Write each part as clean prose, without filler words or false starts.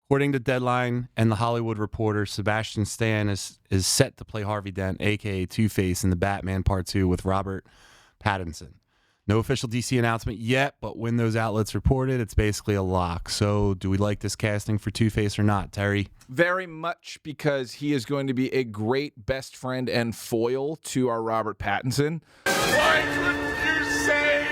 According to Deadline and The Hollywood Reporter, Sebastian Stan is set to play Harvey Dent, a.k.a. Two-Face, in the Batman Part 2 with Robert Pattinson. No official DC announcement yet, but when those outlets report it, it's basically a lock. So do we like this casting for Two-Face or not, Terry? Very much, because he is going to be a great best friend and foil to our Robert Pattinson. Why couldn't you save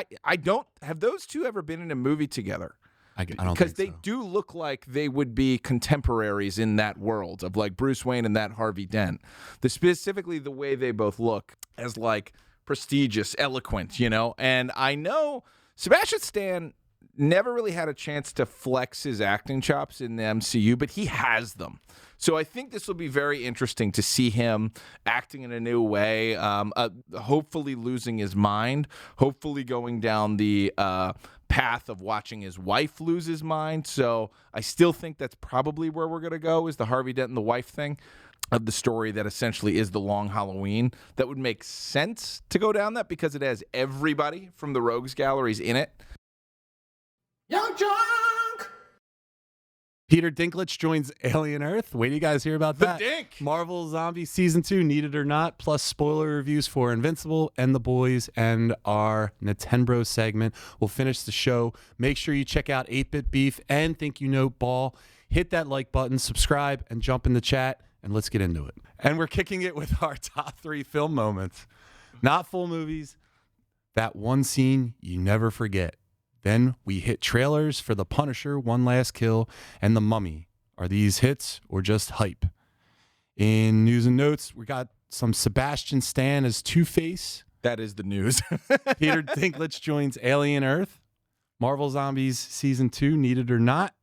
me? I don't... Have those two ever been in a movie together? I don't think so. Because they do look like they would be contemporaries in that world of like Bruce Wayne and that Harvey Dent. Specifically the way they both look as like prestigious, eloquent, you know? And I know Sebastian Stan never really had a chance to flex his acting chops in the MCU, but he has them. So I think this will be very interesting to see him acting in a new way, hopefully losing his mind, hopefully going down the path of watching his wife lose his mind. So I still think that's probably where we're going to go, is the Harvey Dent and the wife thing of the story that essentially is the Long Halloween. That would make sense to go down that because it has everybody from the Rogues Galleries in it. Young Drunk! Peter Dinklage joins Alien Earth. Wait till you guys hear about that. The Dink! Marvel Zombies Season 2, Need It or Not, plus spoiler reviews for Invincible and The Boys and our Nintendo segment. We'll finish the show. Make sure you check out 8-Bit Beef and Think You Know Ball. Hit that like button, subscribe, and jump in the chat, and let's get into it. And we're kicking it with our top 3 film moments. Not full movies. That one scene you never forget. Then we hit trailers for The Punisher, One Last Kill, and The Mummy. Are these hits or just hype? In news and notes, we got some Sebastian Stan as Two-Face. That is the news. Peter Dinklage joins Alien Earth. Marvel Zombies Season 2, Need It or Not.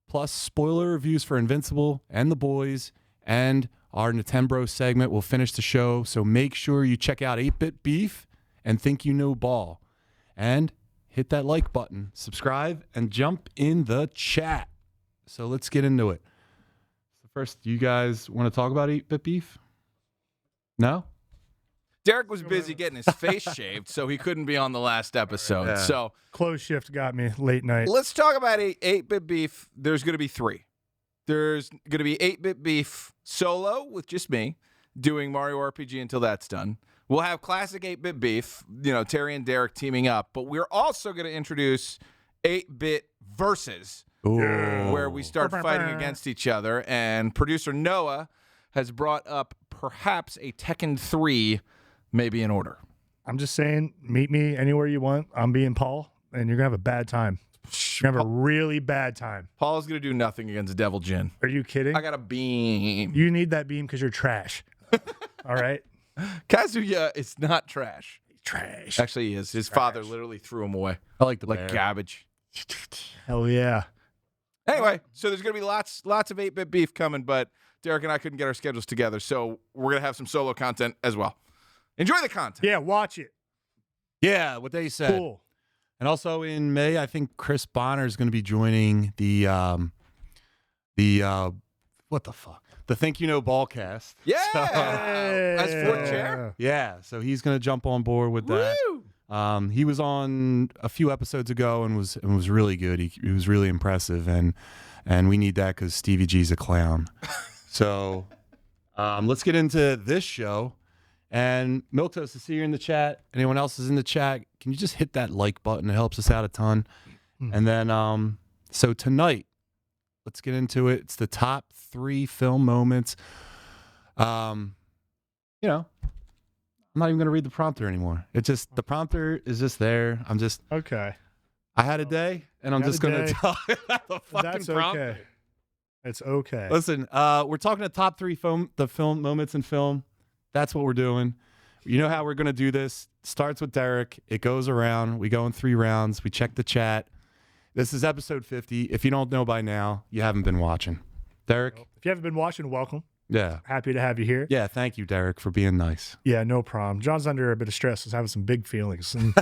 Plus spoiler reviews for Invincible and The Boys. And our Nintendo segment will finish the show. So make sure you check out 8-Bit Beef and Think You Know Ball. And hit that like button, subscribe, and jump in the chat. So let's get into it. So first, do you guys want to talk about 8-Bit Beef? No? Derek was busy getting his face shaved, so he couldn't be on the last episode. Yeah. So Close shift got me late night. let's talk about 8-Bit Beef. There's going to be 3. There's going to be 8-Bit Beef solo with just me doing Mario RPG until that's done. We'll have classic 8-Bit Beef, Terry and Derek teaming up, but we're also going to introduce 8-Bit Versus, where we start fighting against each other, and producer Noah has brought up perhaps a Tekken 3 maybe in order. I'm just saying, meet me anywhere you want. I'm being Paul, and you're going to have a bad time. You're going to have a really bad time. Paul's going to do nothing against Devil Jin. Are you kidding? I got a beam. You need that beam because you're trash. All right? Kazuya is not trash. Trash. Actually, he is. His father literally threw him away I like the like bear. garbage. Hell yeah. Anyway, so there's going to be lots of 8-Bit Beef coming, but Derek and I couldn't get our schedules together, so we're going to have some solo content as well. Enjoy the content. Yeah, watch it. Yeah, what they said. Cool. And also in May, I think Chris Bonner is going to be joining the what the fuck? The Think You Know Ballcast. Yeah. So, As fourth chair. yeah, so he's going to jump on board with that. Woo! He was on a few episodes ago and was really good. He was really impressive, and we need that because Stevie G's a clown. So let's get into this show. And Miltos, I see you're in the chat. Anyone else is in the chat? Can you just hit that like button? It helps us out a ton. And then, so tonight, let's get into it. It's the top 3 film moments. I'm not even going to read the prompter anymore. It's just, the prompter is just there. Okay. I had a day, and I'm You had just a going to day. talk about the fucking That's prompter. okay. It's okay. Listen, we're talking the top 3 film moments in film. That's what we're doing. You know how we're going to do this. Starts with Derek. It goes around. We go in 3 rounds. We check the chat. This is episode 50. If you don't know by now, you haven't been watching. Derek? If you haven't been watching, welcome. Yeah. Happy to have you here. Yeah, thank you, Derek, for being nice. Yeah, no problem. John's under a bit of stress. He's having some big feelings. And,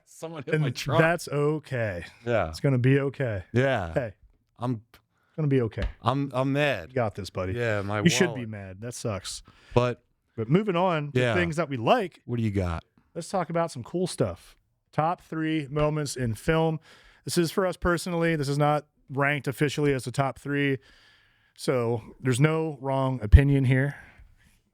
Someone hit and my truck. that's okay. Yeah. It's going to be okay. Yeah. Hey, I'm it's going to be okay. I'm mad. You got this, buddy. Yeah, my You should wallet. be mad. That sucks. But But moving on to Yeah. things that we like, what do you got? let's talk about some cool stuff. Top 3 moments in film. This is for us personally. This is not ranked officially as the top 3. So there's no wrong opinion here.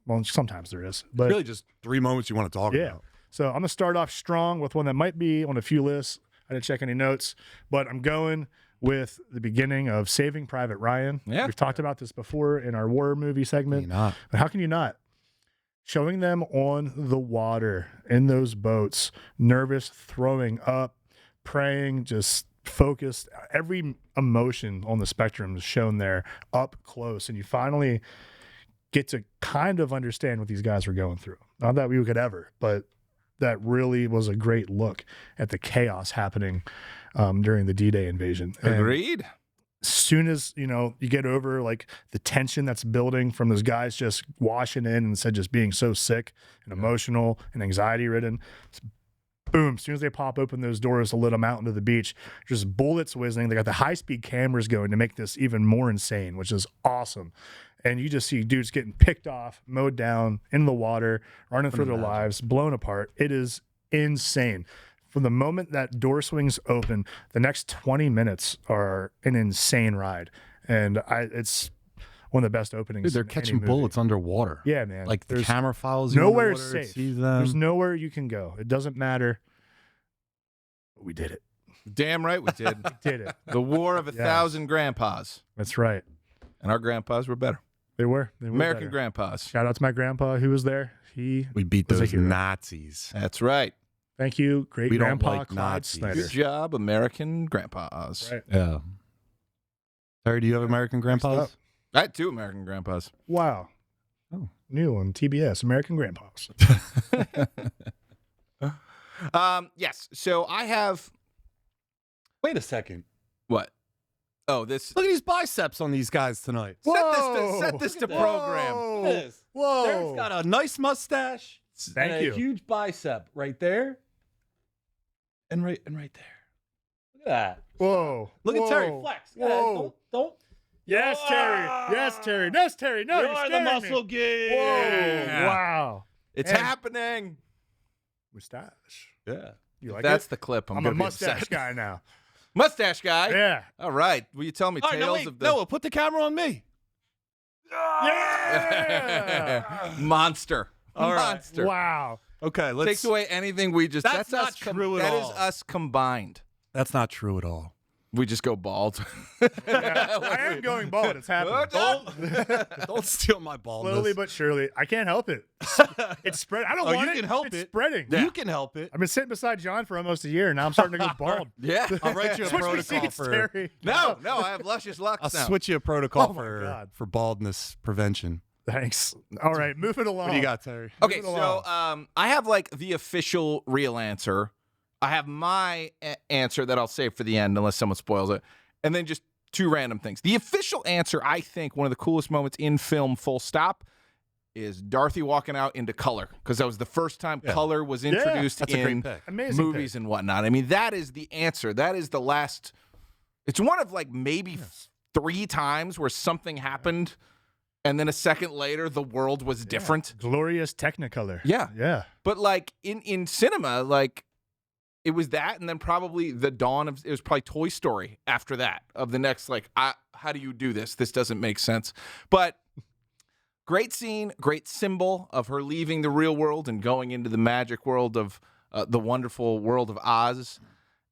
Well, sometimes there is, but Really just 3 moments you want to talk yeah. about. So I'm going to start off strong with one that might be on a few lists. I didn't check any notes, but I'm going with the beginning of Saving Private Ryan. Yeah. We've talked about this before in our war movie segment. Not. But how can you not? Showing them on the water in those boats, nervous, throwing up, praying, just focused. Every emotion on the spectrum is shown there up close. And you finally get to kind of understand what these guys were going through. Not that we could ever, but that really was a great look at the chaos happening during the D-Day invasion. And Agreed. as soon as, you get over like the tension that's building from those guys just washing in instead of just being so sick and emotional and anxiety ridden, boom, as soon as they pop open those doors to let them out into the beach, just bullets whizzing. They got the high-speed cameras going to make this even more insane, which is awesome. And you just see dudes getting picked off, mowed down, in the water, running for their lives, blown apart. It is insane. From the moment that door swings open, the next 20 minutes are an insane ride. And it's one of the best openings. Dude, they're in any catching movie. bullets underwater. Yeah, man. Like the There's camera follows you nowhere underwater, it safe. sees them. There's nowhere you can go. It doesn't matter. We did it. Damn right we did. Did it. The war of 1,000 grandpas. That's right. And our grandpas were better. They were. American better. grandpas. Shout out to my grandpa who was there. We beat was a those hero. Nazis. That's right. Thank you, great We don't grandpa like Clyde Nazis. Snyder. Good job, American grandpas. Right. Yeah. Terry, do you have American grandpas? I had 2 American grandpas. Wow. Oh. New on TBS, American Grandpas. Yes. So I have Wait a second. what? Oh, this. Look at these biceps on these guys tonight. Set this to program. Whoa. Look at this. Whoa. Terry's got a nice mustache. Thank and you. A huge bicep right there. And right there. Look at that. Whoa. Look at Terry Whoa. flex. Go ahead. Whoa. Don't. Yes, Terry. Yes, Terry. Yes, Terry. No, you're You're the scaring me. muscle geek. Whoa. Wow. It's And- happening. Mustache. Yeah. You like That's it? the clip. I'm a gonna be mustache upset. guy now. Mustache guy. Yeah. All right. Will you tell me All right, tales no, wait. of the Noah, put the camera on me. Yeah. monster? All right. Monster. Wow. Okay, let's. Takes away anything we just. That's not us true at That all. is us combined. That's not true at all. We just go bald. Yeah. I am going bald. It's happening. Don't steal my baldness. Slowly but surely. I can't help it. It's spread. I don't Oh, want you it. can help it's it. spreading. You can help it. I've been sitting beside John for almost a year, and now I'm starting to go bald. Yeah. I'll write you a Switch me protocol seats, for. Terry. No, I have luscious locks I'll now. switch you a protocol Oh my God. for baldness prevention. Thanks. All right, moving along. What do you got, Terry? Okay, Moving so I have like the official real answer. I have my answer that I'll save for the end unless someone spoils it. And then just 2 random things. The official answer, I think, one of the coolest moments in film, full stop, is Dorothy walking out into color. Because that was the first time color was introduced That's a great in pick. Amazing movies pick. and whatnot. I mean, that is the answer. That is the last. It's one of like maybe 3 times where something happened. And then a second later, the world was different. Glorious Technicolor. Yeah. Yeah. But like in cinema, like it was that, and then probably the dawn of it was probably Toy Story after that of the next like how do you do this? This doesn't make sense. But great scene, great symbol of her leaving the real world and going into the magic world of the wonderful world of Oz.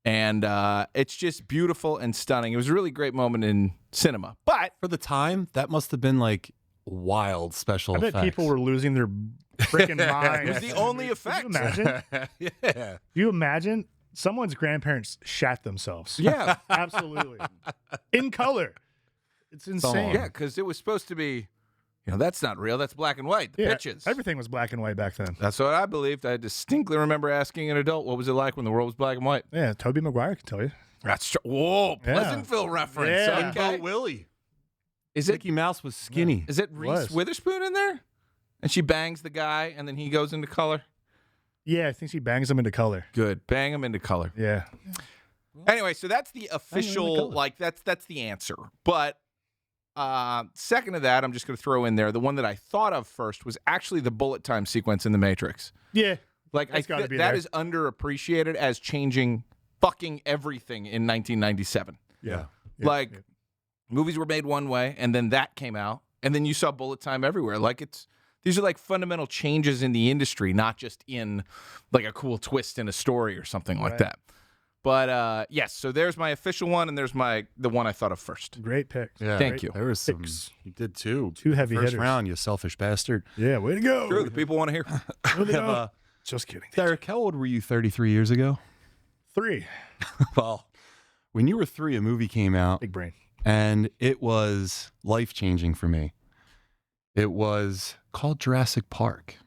And it's just beautiful and stunning. It was a really great moment in cinema. But For the time, that must have been like wild special I bet effects. people were losing their freaking minds. it was the only effect. Can you imagine? yeah. Do you imagine someone's grandparents shat themselves? Yeah. Absolutely. In color. It's insane. Yeah, because it was supposed to be, that's not real. That's black and white. The Yeah, pitches. everything was black and white back then. That's what I believed. I distinctly remember asking an adult, what was it like when the world was black and white? Yeah, Tobey Maguire can tell you. That's true. Whoa, Yeah. Pleasantville reference. Yeah. Okay. Boat Willie. Is it Mickey Mouse was skinny. is it Reese Was. Witherspoon in there? And she bangs the guy, and then he goes into color? Yeah, I think she bangs him into color. Good. Bang him into color. Yeah. Anyway, so that's the official, color. like, that's the answer. But second to that, I'm just going to throw in there, the one that I thought of first was actually the bullet time sequence in The Matrix. Yeah. Like, That's gotta be that there. is underappreciated as changing fucking everything in 1997. Yeah. Like, movies were made one way, and then that came out, and then you saw bullet time everywhere. Like, these are like fundamental changes in the industry, not just in like a cool twist in a story or something like that. But yes, so there's my official one, and there's the one I thought of first. Great pick. Yeah, Thank you. There was some. You did two. Two heavy First hitters. round, you selfish bastard. Yeah, way to go. True, the people want to hear. Just kidding. Derek, how old were you 33 years ago? 3. Well, when you were 3, a movie came out, Big brain. and it was life-changing for me. It was called Jurassic Park.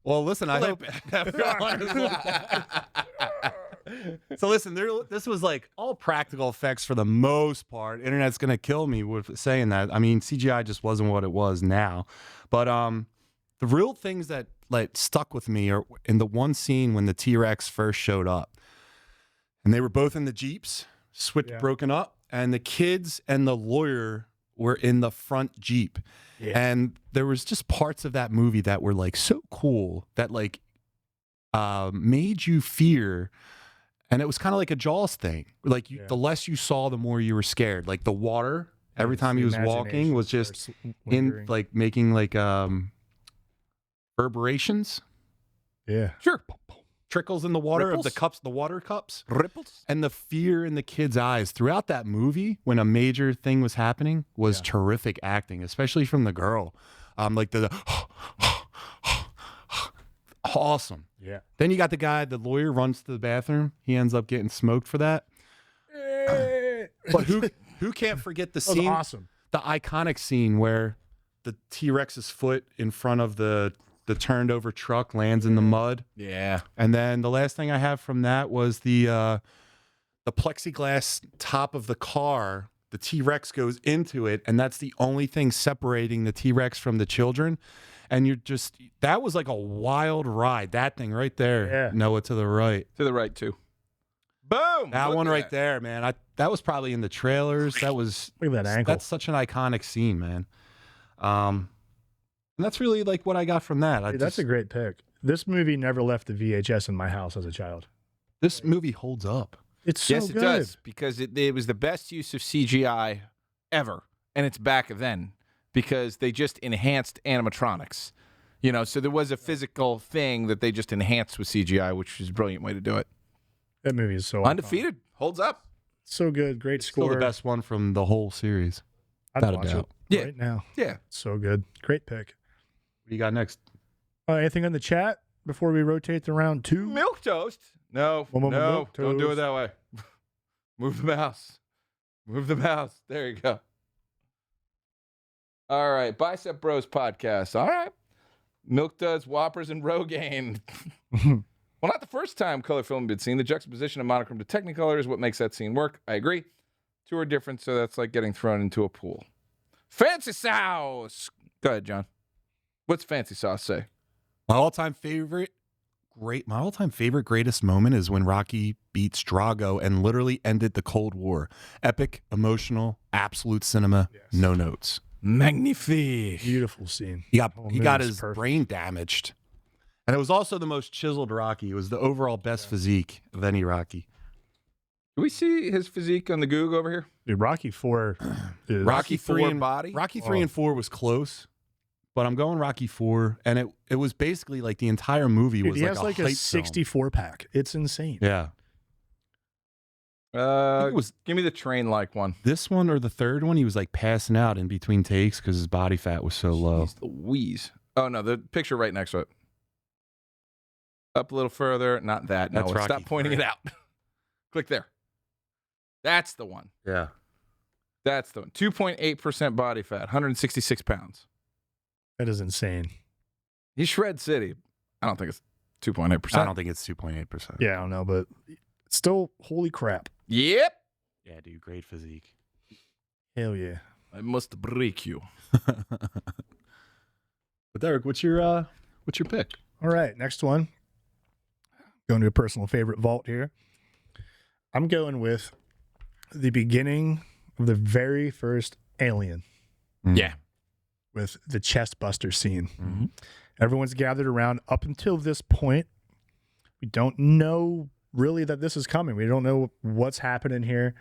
Well, listen, I hope So listen, this was like all practical effects for the most part. Internet's gonna kill me with saying that. I mean, CGI just wasn't what it was now. But the real things that like stuck with me are in the one scene when the T-Rex first showed up, and they were both in the Jeeps, broken up, and the kids and the lawyer were in the front Jeep. Yeah. And there was just parts of that movie that were like so cool that like made you fear. And it was kind of like a Jaws thing. Like the less you saw, the more you were scared. Like the water, every time he was walking, was just in like making like reverberations. Yeah. Sure. Trickles in the water Ripples? of the cups, the water cups. Ripples. And the fear in the kids' eyes throughout that movie when a major thing was happening was terrific acting, especially from the girl. Like the awesome. Yeah. Then you got the guy, the lawyer runs to the bathroom. He ends up getting smoked for that. But who can't forget the scene? Awesome. The iconic scene where the T-Rex's foot in front of the turned over truck lands in the mud. Yeah. And then the last thing I have from that was the plexiglass top of the car. The T-Rex goes into it, and that's the only thing separating the T-Rex from the children. And that was like a wild ride. That thing right there. Yeah. Noah to the right. To the right, too. Boom. That one right there, man. That was probably in the trailers. That was. Look at that ankle. That's such an iconic scene, man. And that's really like what I got from that. Dude, that's a great pick. This movie never left the VHS in my house as a child. This movie holds up. It's so yes, good. it does, because it was the best use of CGI ever, and it's back then because they just enhanced animatronics. You know, so there was a physical thing that they just enhanced with CGI, which is a brilliant way to do it. That movie is so undefeated. Holds up. So good. Great score. Still the best one from the whole series. I'd watch it right now. Yeah. So good. Great pick. What do you got next? Anything in the chat before we rotate to round 2? Milk toast. No, no, don't do it that way. Move the mouse. Move the mouse. There you go. All right. Bicep Bros podcast. All right. Milk Duds, Whoppers, and Rogaine. Well, not the first time color film had been seen. The juxtaposition of monochrome to Technicolor is what makes that scene work. I agree. Two are different, so that's like getting thrown into a pool. Fancy sauce. Go ahead, John. What's fancy sauce say? My all-time favorite, greatest moment is when Rocky beats Drago and literally ended the Cold War. Epic, emotional, absolute cinema, no notes. Magnifique. Beautiful scene. He got his brain damaged. And it was also the most chiseled Rocky. It was the overall best physique of any Rocky. Do we see his physique on the Goog over here? Dude, Rocky 4 is... Rocky 3 and body? Rocky 3 and 4 was close. But I'm going Rocky 4, and it was basically like the entire movie was he has like a 64 pack. It's insane. Yeah. Give me the train-like one. This one or the third one, he was like passing out in between takes because his body fat was so low. Jeez Louise. Oh, no, the picture right next to it. Up a little further. Not that. No, That's Rocky stop pointing 3. it out. Click there. That's the one. Yeah. That's the one. 2.8% body fat, 166 pounds. That is insane. He's Shred City. I don't think it's 2.8%. I don't think it's 2.8%. Yeah, I don't know, but still, holy crap. Yep. Yeah, dude, great physique. Hell yeah. I must break you. But Derek, what's your pick? All right, next one. Going to a personal favorite vault here. I'm going with the beginning of the very first Alien Yeah. with the chest buster scene. Mm-hmm. Everyone's gathered around. Up until this point, we don't know really that this is coming. We don't know what's happening here.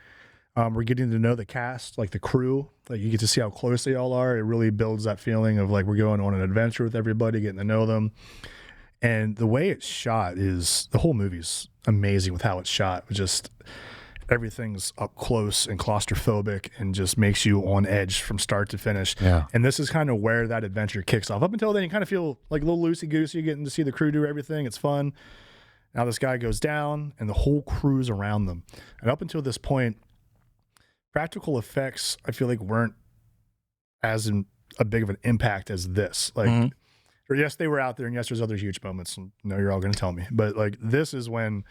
We're getting to know the cast, like the crew. Like you get to see how close they all are. It really builds that feeling of like we're going on an adventure with everybody, getting to know them. And the way it's shot is, the whole movie's amazing with how it's shot. Just everything's up close and claustrophobic and just makes you on edge from start to finish. Yeah. And this is kind of where that adventure kicks off. Up until then, you kind of feel like a little loosey-goosey, getting to see the crew do everything. It's fun. Now this guy goes down and the whole crew's around them. And up until this point, practical effects, I feel like, weren't as a big of an impact as this. Like, or yes, they were out there, and yes, there's other huge moments. And no, you're all going to tell me. But like, this is when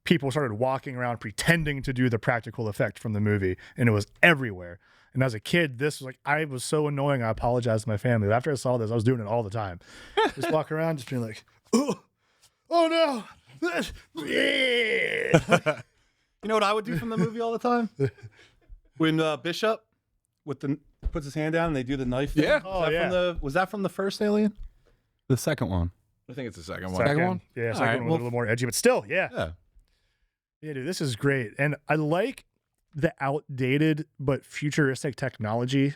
people started walking around pretending to do the practical effect from the movie, and it was everywhere. And as a kid, this was like, I was so annoying. I apologized to my family. But after I saw this, I was doing it all the time. Just walk around, just being like, oh no. You know what I would do from the movie all the time? When Bishop puts his hand down and they do the knife thing. Yeah. Was that from the first Alien? The second one. I think it's the second one. Second one? Yeah, All second right, one was well, a little more edgy, but still, yeah. Yeah. Dude, this is great. And I like the outdated but futuristic technology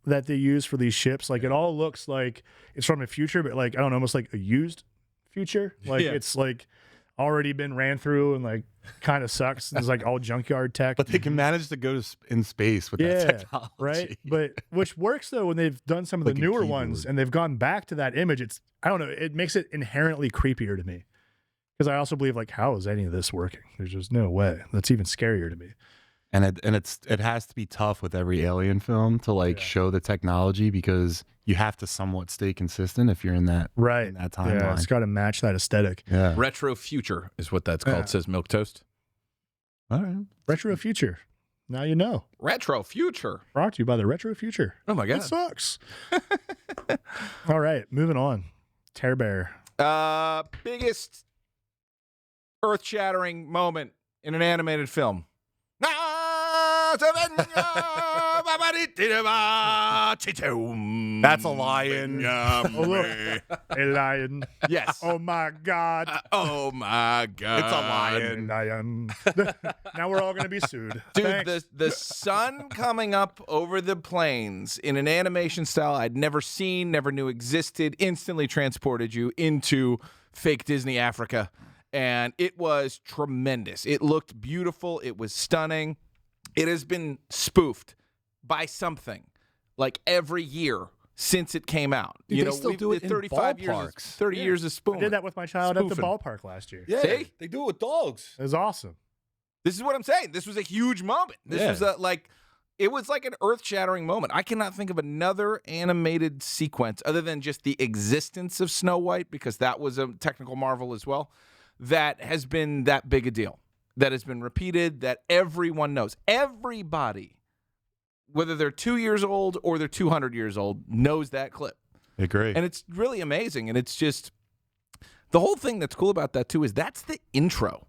that they use for these ships. Like, it all looks like it's from the future, but like, I don't know, almost like a used future. Like, it's like already been ran through and like kind of sucks. It's like all junkyard tech. But they can manage to go in space with that technology. Right. But which works though when they've done some of the Like a newer keyboard. ones and they've gone back to that image. It's, I don't know, it makes it inherently creepier to me. Because I also believe, like, how is any of this working? There's just no way. That's even scarier to me. And it has to be tough with every Alien film to like show the technology, because you have to somewhat stay consistent if you're in that in that timeline. Yeah, it's got to match that aesthetic. Yeah. Retro future is what that's called, says Milk Toast. All right. Retro Future. Now you know. Retro future. Brought to you by the Retro Future. Oh my It God. sucks. All right, moving on. Tear Bear. Biggest earth-shattering moment in an animated film. That's a lion. Oh, look. A lion. Yes. Oh my God. Oh my God. It's a A lion. lion. Now we're all going to be sued. Dude, Thanks. the sun coming up over the plains in an animation style I'd never seen, never knew existed, instantly transported you into fake Disney Africa. And it was tremendous. It looked beautiful. It was stunning. It has been spoofed by something like every year since it came out. Dude, you they know, still do it in 35 years, ballparks. 30 years of I spoofing. did that with my child at the Spoofing. ballpark last year. Yeah. See? They do it with dogs. It was awesome. This is what I'm saying. This was a huge moment. This was it was like an earth-shattering moment. I cannot think of another animated sequence other than just the existence of Snow White, because that was a technical marvel as well, that has been that big a deal, that has been repeated, that everyone knows. Everybody, whether they're 2 years old or they're 200 years old, knows that clip. I agree. And it's really amazing. And it's just, the whole thing that's cool about that too is that's the intro.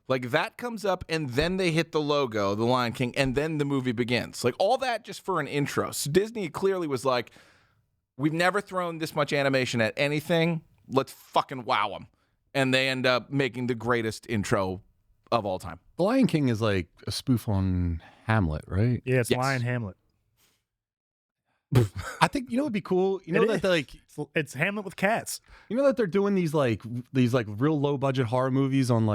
Like, that comes up and then they hit the logo, The Lion King, and then the movie begins. Like, all that just for an intro. So Disney clearly was like, we've never thrown this much animation at anything. Let's fucking wow them. And they end up making the greatest intro of all time. The Lion King is like a spoof on Hamlet, right? Yeah, it's Yes. Lion Hamlet. I think, you know, it'd be cool. You know It that is. they're like, It's Hamlet with cats. you know that they're doing these real low budget horror movies on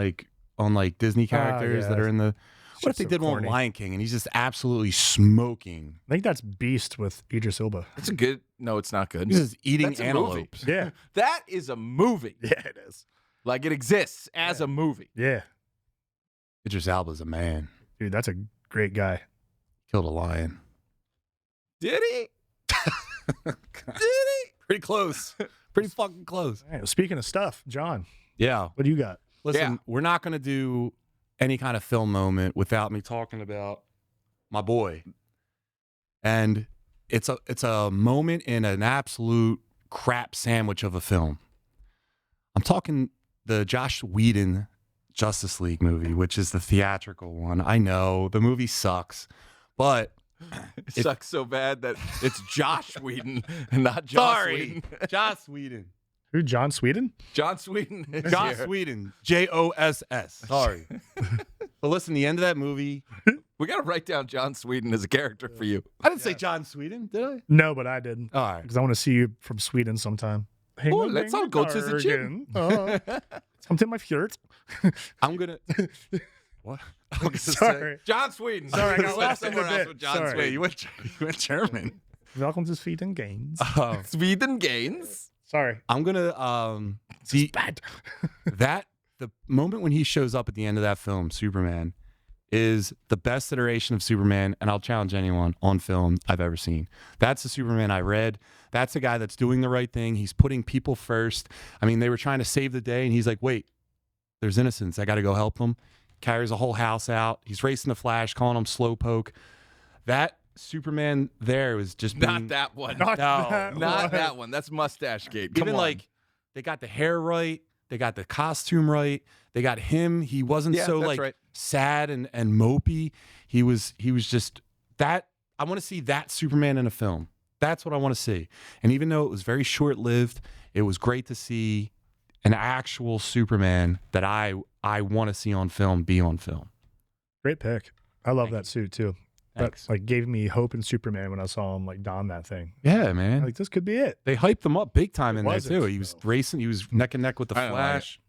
Disney characters that yeah. are in the. What if they so did one corny. with Lion King and he's just absolutely smoking? I think that's Beast with Idris Elba. It's a good, no, it's not good. He's just eating That's a movie. antelopes. Yeah. That is a movie. Yeah, it is. Like, it exists as a movie. Yeah. Idris Elba's a man. Dude, that's a great guy. Killed a lion. Did he? Did he? Pretty close. Pretty fucking close. All right, well, speaking of stuff, John, Yeah. what do you got? Listen, Yeah. we're not going to do any kind of film moment without me talking about my boy. And it's a moment in an absolute crap sandwich of a film. I'm talking the Josh Whedon Justice League movie, which is the theatrical one. I know the movie sucks, but It sucks so bad that it's Josh Whedon and not Joss Whedon. Joss Whedon. Who? John Sweden? John Sweden. is Joss here. Whedon. Joss. Sorry. But listen, the end of that movie. We got to write down John Sweden as a character for you. I didn't say John Sweden, did I? No, but I did. All right. Because I want to see you from Sweden sometime. Oh, let's all go to the gym. Come to my fjord. I'm gonna. What? I'm gonna Sorry. John Sweden. Sorry, I got lost in the Somewhere else bit. with John Sorry. Sweden. Wait, you went German. Welcome to Sweden Games. Sweden gains. Sorry. I'm gonna Bad. the moment when he shows up at the end of that film, Superman, is the best iteration of Superman, and I'll challenge anyone on film I've ever seen. That's the Superman I read. That's the guy that's doing the right thing. He's putting people first. I mean, they were trying to save the day, and he's like, wait, there's innocents. I got to go help them. Carries a whole house out. He's racing the Flash, calling him Slowpoke. That Superman there was just being, Not that one. Not No, that Not one. that one. That's Mustache Gate. Come even on. like they got the hair right, they got the costume right, they got him. He wasn't Yeah, so that's like right. sad and mopey. He was just that. I want to see that Superman in a film. That's what I want to see. And even though it was very short lived, it was great to see an actual Superman that I want to see on film be on film. Great pick. I love Thank that suit too. Thanks. That like gave me hope in Superman when I saw him like don that thing. Yeah, man. Like this could be it. They hyped him up big time in there wasn't, too. He was though. racing. He was neck and neck with the I don't like Flash.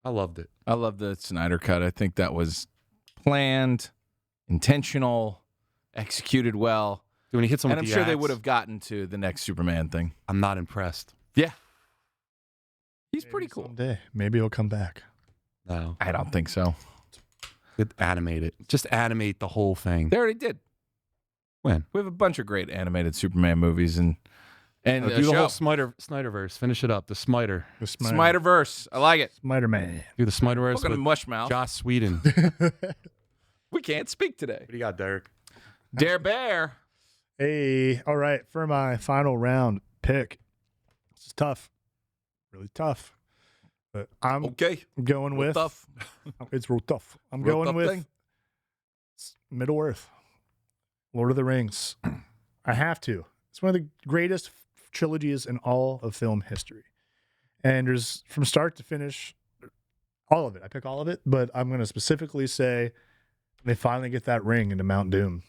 I loved it. I love the Snyder Cut. I think that was planned, intentional, executed well. When he hits him And I'm with the sure they axe, would have gotten to the next Superman thing. I'm not impressed. Yeah. He's Maybe pretty cool. Someday. Maybe he'll come back. No. I don't think so. Animate it. Just animate the whole thing. They already did. When? We have a bunch of great animated Superman movies and Do a the show. whole Snyderverse. Finish it up. The Smiter. The Snyderverse. I like it. Spider-Man. Do the Snyderverse Welcome to with Mushmouth. Joss Whedon. What We can't speak today. do you got, Derek? Dare Bear. Hey, all right. For my final round pick, this is tough. Really tough. But I'm Okay. going Real with tough. It's real tough. I'm Real going tough with thing. Middle Earth, Lord of the Rings. I have to. It's one of the greatest trilogies in all of film history. And there's from start to finish, all of it. I pick all of it, but I'm going to specifically say they finally get that ring into Mount Doom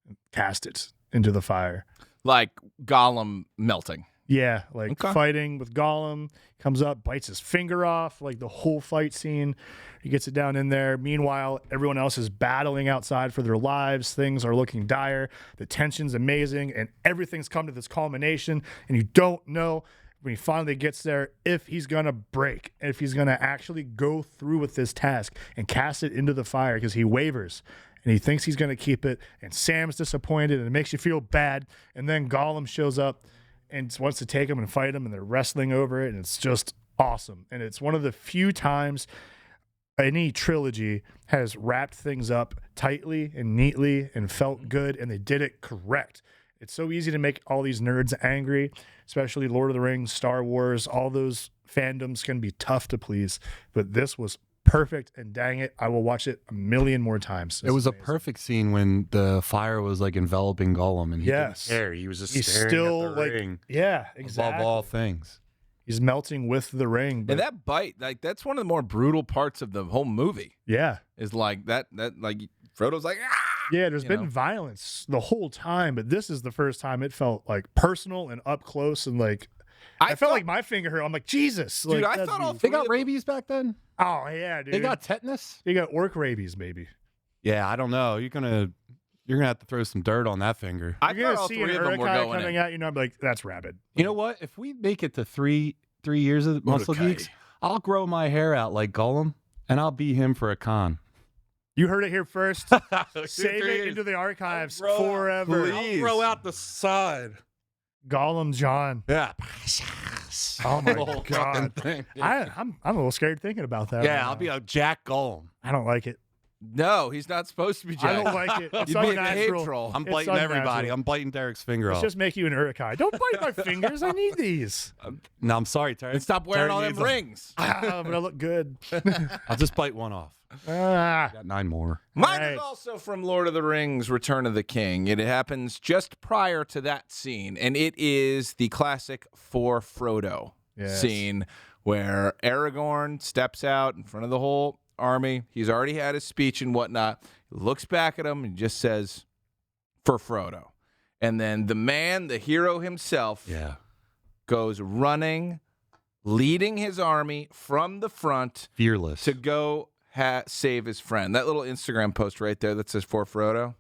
and cast it into the fire. Like Gollum melting. Yeah, like Okay. fighting with Gollum, comes up, bites his finger off, like the whole fight scene. He gets it down in there. Meanwhile, everyone else is battling outside for their lives. Things are looking dire. The tension's amazing, and everything's come to this culmination, and you don't know when he finally gets there if he's going to break, if he's going to actually go through with this task and cast it into the fire because he wavers. And he thinks he's going to keep it, and Sam's disappointed, and it makes you feel bad. And then Gollum shows up and wants to take him and fight him, and they're wrestling over it, and it's just awesome. And it's one of the few times any trilogy has wrapped things up tightly and neatly and felt good, and they did it correct. It's so easy to make all these nerds angry, especially Lord of the Rings, Star Wars, all those fandoms can be tough to please, but this was perfect, and dang it, I will watch it a million more times. It was a amazing. perfect scene when the fire was like enveloping Gollum, and he Yes. didn't care. He was just He's staring still at the like, ring yeah, exactly. above all things. He's melting with the ring, but And that bite, like that's one of the more brutal parts of the whole movie. yeah. Is like that like Frodo's like, ah! Yeah, there's You been know? violence the whole time, but this is the first time it felt like personal and up close, and like I felt thought- like my finger hurt. I'm like, Jesus, Dude, like, I that'd thought all be- They got rabies back then? Oh yeah, dude. They got tetanus? they got orc rabies, maybe. Yeah, I don't know. You're gonna have to throw some dirt on that finger. I You're thought gonna all see three an of them were Uruk-hai going coming in. out, you know, I'm like, that's rabid. You know what? If we make it to three years of Muscle Uruk-hai. Geeks, I'll grow my hair out like Gollum, and I'll be him for a con. You heard it here first. Save it into the archives I'll grow out, forever. please. I'll grow out the side. Gollum John. Yeah. Oh my The whole God. fucking thing. I'm a little scared thinking about that. Yeah, right I'll now. be a Jack Gollum. I don't like it. No, he's not supposed to be Jay. I don't like it. It's You'd be a cave unnatural. troll. I'm It's biting everybody. unnatural. I'm biting Derek's finger Let's off. just make you an Urukai. Don't bite my fingers. I need these. No, I'm sorry, Terry. And stop wearing Terry all them needs them. rings. But I look good. I'll just bite one off. Got 9 more. Mine Right. is also from Lord of the Rings, Return of the King. It happens just prior to that scene, and it is the classic For Frodo Yes. scene where Aragorn steps out in front of the whole army. He's already had his speech and whatnot. He looks back at him and just says, For Frodo. And then the man, the hero himself, Yeah. goes running, leading his army from the front Fearless. to go save his friend. That little Instagram post right there that says For Frodo.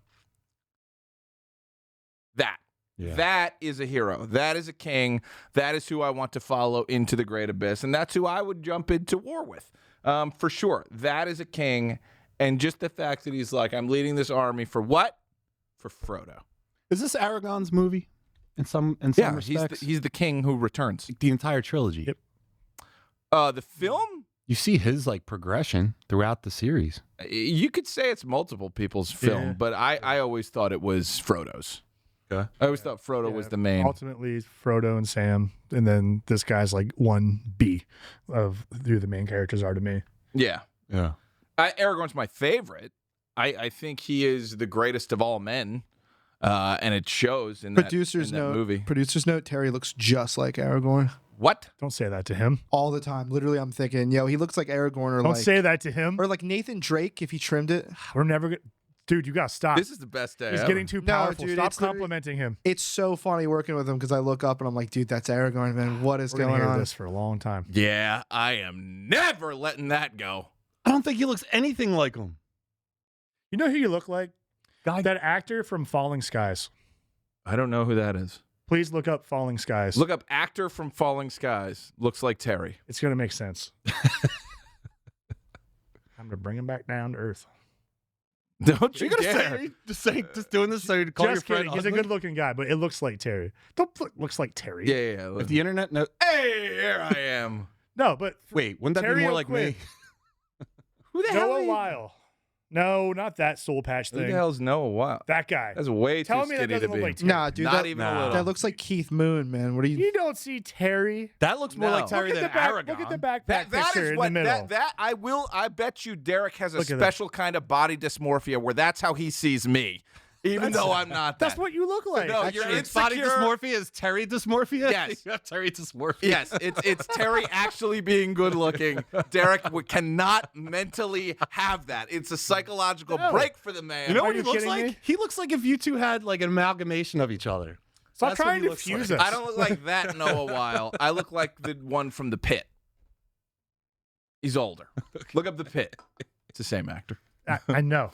Yeah. That is a hero. That is a king. That is who I want to follow into the great abyss. And that's who I would jump into war with. For sure. That is a king. And just the fact that he's like, I'm leading this army for what? For Frodo. Is this Aragon's movie? In some Yeah, respects? he's the king who returns. the entire trilogy. Yep. The film? You see his like progression throughout the series. You could say it's multiple people's film, Yeah. but I always thought it was Frodo's. Okay. I always thought Frodo was the main. Ultimately, Frodo and Sam, and then this guy's like 1B of who the main characters are to me. Yeah. Yeah. Aragorn's my favorite. I think he is the greatest of all men, and it shows in Producers that note. movie. Producers note. Terry looks just like Aragorn What? Don't say that to him. all the time. Literally, I'm thinking, yo, he looks like Aragorn, or Don't like, say that to him. or like Nathan Drake if he trimmed it. We're never going to. Dude, you got to stop. This is the best day He's ever. getting too No, powerful. dude, Stop it's literally- complimenting him. It's so funny working with him because I look up and I'm like, dude, that's Aragorn, man. What is We're going going to hear on? this for a long time. Yeah, I am never letting that go. I don't think he looks anything like him. You know who you look like? Guy. That actor from Falling Skies. I don't know who that is. Please look up Falling Skies. Look up actor from Falling Skies. Looks like Terry. It's going to make sense. I'm going to bring him back down to earth. Don't you You're gonna dare. say just doing this so you call Just your kidding. friend He's a ugly? good-looking guy, but it looks like Terry. Don't put looks like Terry. Yeah. If the internet knows, Hey, here I am. No, but wait, wouldn't that Terry be more like O'Quinn. me? Who the hell? Noah Are you? Weil. No, not that soul patch Who the thing. hell's Noah Wow? That guy. That's way Tell too me that skinny to doesn't look be. like Terry. Nah, dude, Not that, even a Nah. little. that looks like Keith Moon, man. What are you? You don't see Terry. That looks more No. like Terry Look than at the back. Aragon. Look at the backpack That picture is in what the middle. that I bet you Derek has a Look at special kind of body dysmorphia where that's how he sees me, even though I'm not that. That's what you look like. No, Actually, you're it's body insecure. dysmorphia is Terry dysmorphia. Yes. You have Terry dysmorphia. Yes, it's Terry actually being good looking. Derek cannot mentally have that. It's a psychological No. break for the man. You know Are what he you looks kidding like? me? He looks like if you two had like an amalgamation of each other. Stop That's what trying he to looks fuse like. us. I don't look like that Noah Weil. I look like the one from The Pit. He's older. Look up The Pit. It's the same actor. I know.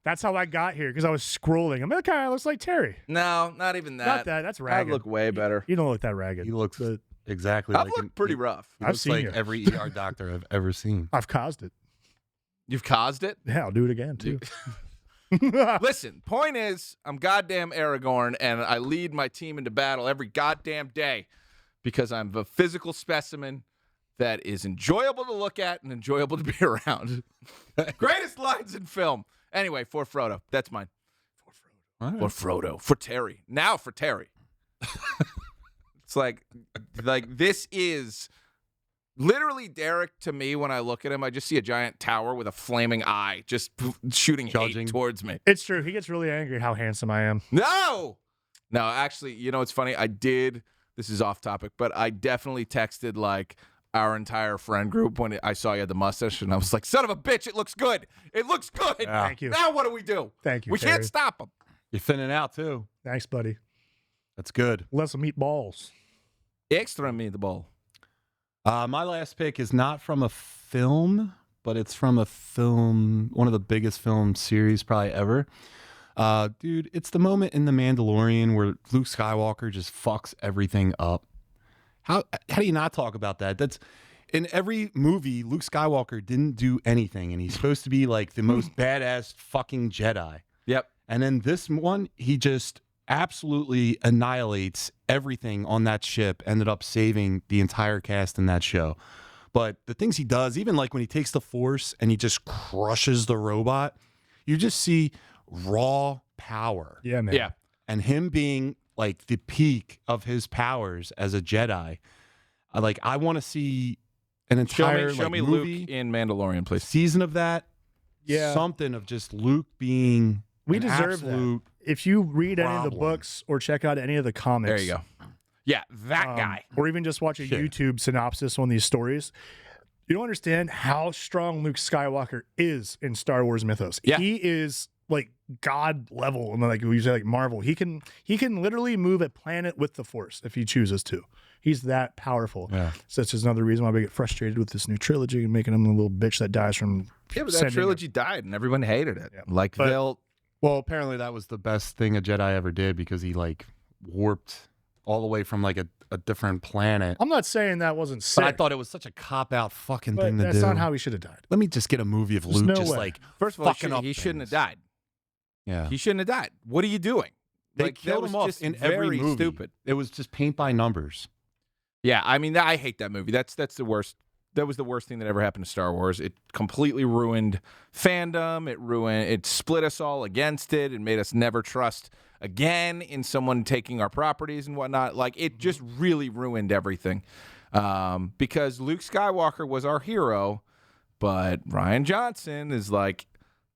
That's how I got here because I was scrolling. I'm like, okay, looks like Terry. No, not even that. Not that. That's I ragged. look way better. You don't look that ragged. He looks But exactly I've like looked pretty rough. He I've looks seen like you. every ER doctor I've ever seen. I've caused it. You've caused it? Yeah, I'll do it again too. Listen, point is, I'm goddamn Aragorn, and I lead my team into battle every goddamn day because I'm a physical specimen that is enjoyable to look at and enjoyable to be around. Greatest lines in film. Anyway, for Frodo. That's mine. All right. For Frodo. For Terry. Now for Terry. It's like this is literally Derek to me. When I look at him, I just see a giant tower with a flaming eye just shooting Judging. hate towards me. It's true. He gets really angry how handsome I am. No, actually, you know, it's funny. I did. This is off topic, but I definitely texted like our entire friend group when I saw you had the mustache, and I was like, "Son of a bitch, it looks good. It looks good." Yeah. Thank you. Now what do we do? Thank you. We Terry. can't stop him. You're thinning out too. Thanks, buddy. That's good. Let's meet balls. Extra me the ball. My last pick is not from a film, but it's from a film, one of the biggest film series probably ever. Dude, it's the moment in The Mandalorian where Luke Skywalker just fucks everything up. How do you not talk about that? That's in every movie, Luke Skywalker didn't do anything, and he's supposed to be like the most badass fucking Jedi. Yep. And then this one, he just absolutely annihilates everything on that ship, ended up saving the entire cast in that show. But the things he does, even like when he takes the Force and he just crushes the robot, you just see raw power. Yeah, man. Yeah. And him being like the peak of his powers as a Jedi. I want to see an entire Show me movie, Luke in Mandalorian, please. season of that. Yeah. Something of just Luke being We an deserve that. absolute If you read any of the problem. books or check out any of the comics, There you go. Yeah, that guy. or even just watch a Sure. YouTube synopsis on these stories, you don't understand how strong Luke Skywalker is in Star Wars mythos. Yeah. He is like God level, and like we say, like Marvel. He can literally move a planet with the Force if he chooses to. He's that powerful. Yeah. So that's just another reason why we get frustrated with this new trilogy and making him a little bitch that dies from. Yeah, but that sending- trilogy died and everyone hated it. Yeah. Like But- they'll Well, apparently that was the best thing a Jedi ever did because he like warped all the way from like a different planet. I'm not saying that wasn't sick, But I thought it was such a cop out fucking but thing to that's do. not how he should have died. Let me just get a movie of There's Luke no just way. like first of all, fucking up he shouldn't have things. died. Yeah. He shouldn't have died. What are you doing? They Like, that killed was him off just in very every movie. stupid. It was just paint by numbers. Yeah, I mean, I hate that movie. That's the worst. That was the worst thing that ever happened to Star Wars. It completely ruined fandom. It split us all against it. It made us never trust again in someone taking our properties and whatnot. Like, it just really ruined everything. Because Luke Skywalker was our hero, but Rian Johnson is like,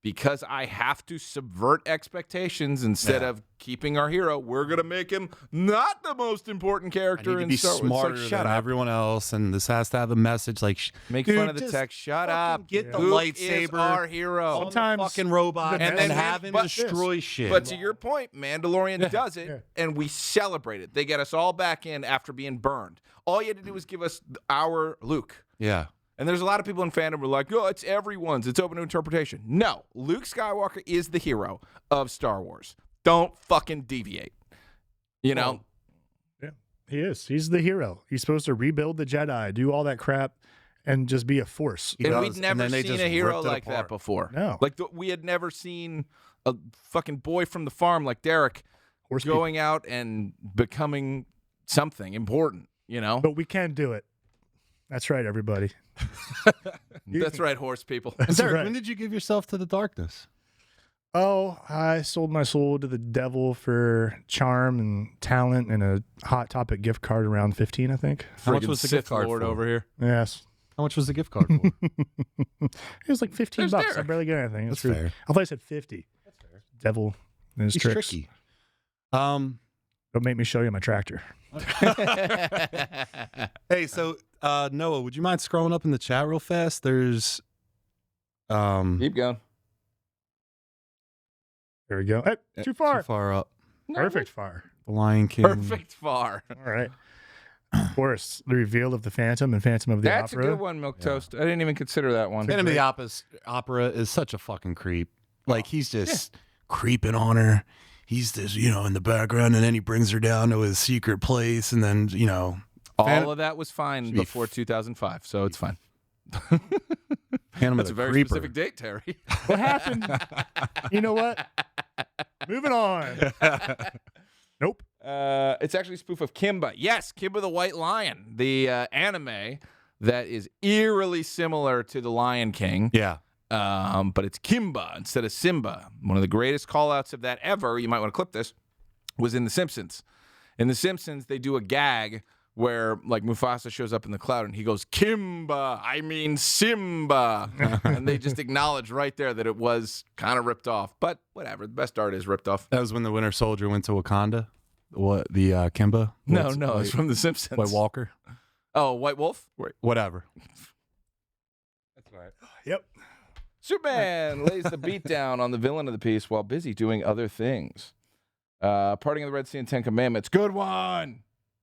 because I have to subvert expectations instead of keeping our hero, we're gonna make him not the most important I character need to in be Star Wars. It's smarter like, shut than up. everyone else, and this has to have a message. Like, Make dude, fun of the just text. Shut fucking up. Get the Luke lightsaber is our hero. on the Sometimes fucking robot, the and message- then have him but- destroy shit. But to your point, Mandalorian does it, yeah. and we celebrate it. They get us all back in after being burned. All you had to do was give us our Luke. yeah. And there's a lot of people in fandom who are like, oh, it's everyone's. It's open to interpretation. No, Luke Skywalker is the hero of Star Wars. Don't fucking deviate. You know? Yeah, he is. He's the hero. He's supposed to rebuild the Jedi, do all that crap, and just be a force. He And does, we'd and never then they seen just a hero ripped it like that apart. before. No. Like, we had never seen a fucking boy from the farm like Derek Horse people. going out and becoming something important, you know? But we can do it. That's right, everybody. That's right, horse people. That's Derek, right. when did you give yourself to the darkness? Oh, I sold my soul to the devil for charm and talent and a Hot Topic gift card around 15, I think. How much Friggin' was the Sith gift card Lord for? over here? Yes. How much was the gift card for? It was like 15 There's bucks. I Derek. barely get anything. That's It's fair. I thought I said 50. That's fair. Devil and his He's tricks. tricky. Don't make me show you my tractor. Hey, so Noah, would you mind scrolling up in the chat real fast? There's Keep going. There we go. Hey, too far. Too far up. Perfect far. The Lion King. Perfect far. All right. Of course, the reveal of the Phantom and Phantom of the That's Opera. a good one, Milk Toast. I didn't even consider that one. Phantom of the Opera is such a fucking creep. Like he's just creeping on her. He's just, in the background, and then he brings her down to his secret place, and then, All of that was fine Should be before 2005, so it's fine. Phantom That's of a the very Creeper. specific date, Terry. What happened? You know what? Moving on. Nope. It's actually a spoof of Kimba. Yes, Kimba the White Lion, the anime that is eerily similar to The Lion King. Yeah. But it's Kimba instead of Simba. One of the greatest call-outs of that ever, you might want to clip this, was in The Simpsons. In The Simpsons, they do a gag where, like, Mufasa shows up in the cloud and he goes, Kimba, I mean Simba. And they just acknowledge right there that it was kind of ripped off. But whatever, the best art is ripped off. That was when the Winter Soldier went to Wakanda. What, the Kimba? No, What's- it's from The Simpsons. White Walker? Oh, White Wolf? Whatever. Yep. Superman lays the beat down on the villain of the piece while busy doing other things. Parting of the Red Sea and Ten Commandments. Good one.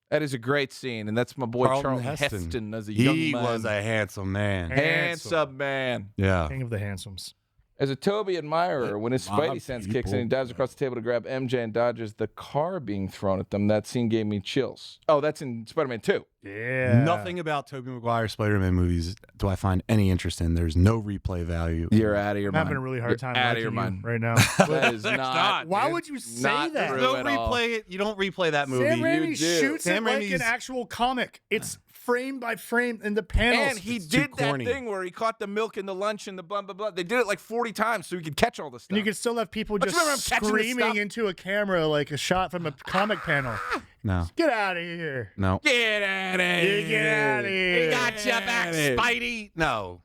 That is a great scene, and that's my boy Charlton Charlton Heston as a He young man. was a handsome man. handsome man. Yeah. King of the Handsomes. As a Toby admirer, when his My Spidey sense kicks in, he people. dives across the table to grab MJ and dodges the car being thrown at them. That scene gave me chills. Oh, that's in Spider-Man 2. Yeah. Nothing about Tobey Maguire Spider-Man movies do I find any interest in. There's no replay value. You're out of your I'm mind. having a really hard time Out of your liking mind. you right now. That is not. Why dude. would you say Not that? true Don't at all. replay it. You don't replay that movie. Sam Raimi do. shoots Sam it like Raimi's- an actual comic. It's frame by frame in the panels. And he It's too did that corny. thing where he caught the milk in the lunch and the blah, blah, blah. They did it like 40 times so he could catch all the stuff. And you can still have people Don't just you remember him catching the screaming stuff? into a camera like a shot from a comic panel. No. Get out of here. No. Get out of here. Get out of here. We got you back, Spidey. No.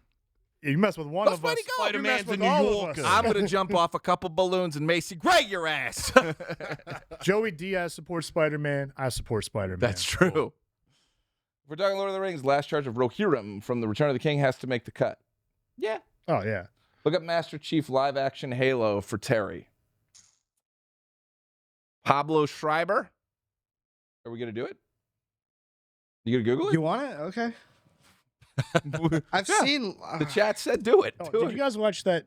You mess with one Let of us. Spidey go. You mess Spider-Man's with a New all of Yorker. us. I'm going to jump off a couple balloons and Macy Gray your ass. Joey Diaz supports Spider-Man. I support Spider-Man. That's true. If we're talking Lord of the Rings, last charge of Rohirrim from The Return of the King has to make the cut. Yeah. Oh, yeah. Look up Master Chief live action Halo for Terry. Pablo Schreiber. Are we going to do it? You going to Google it? You want it? Okay. I've Yeah. seen. The chat said do it. Oh, Do did it. you guys watch that,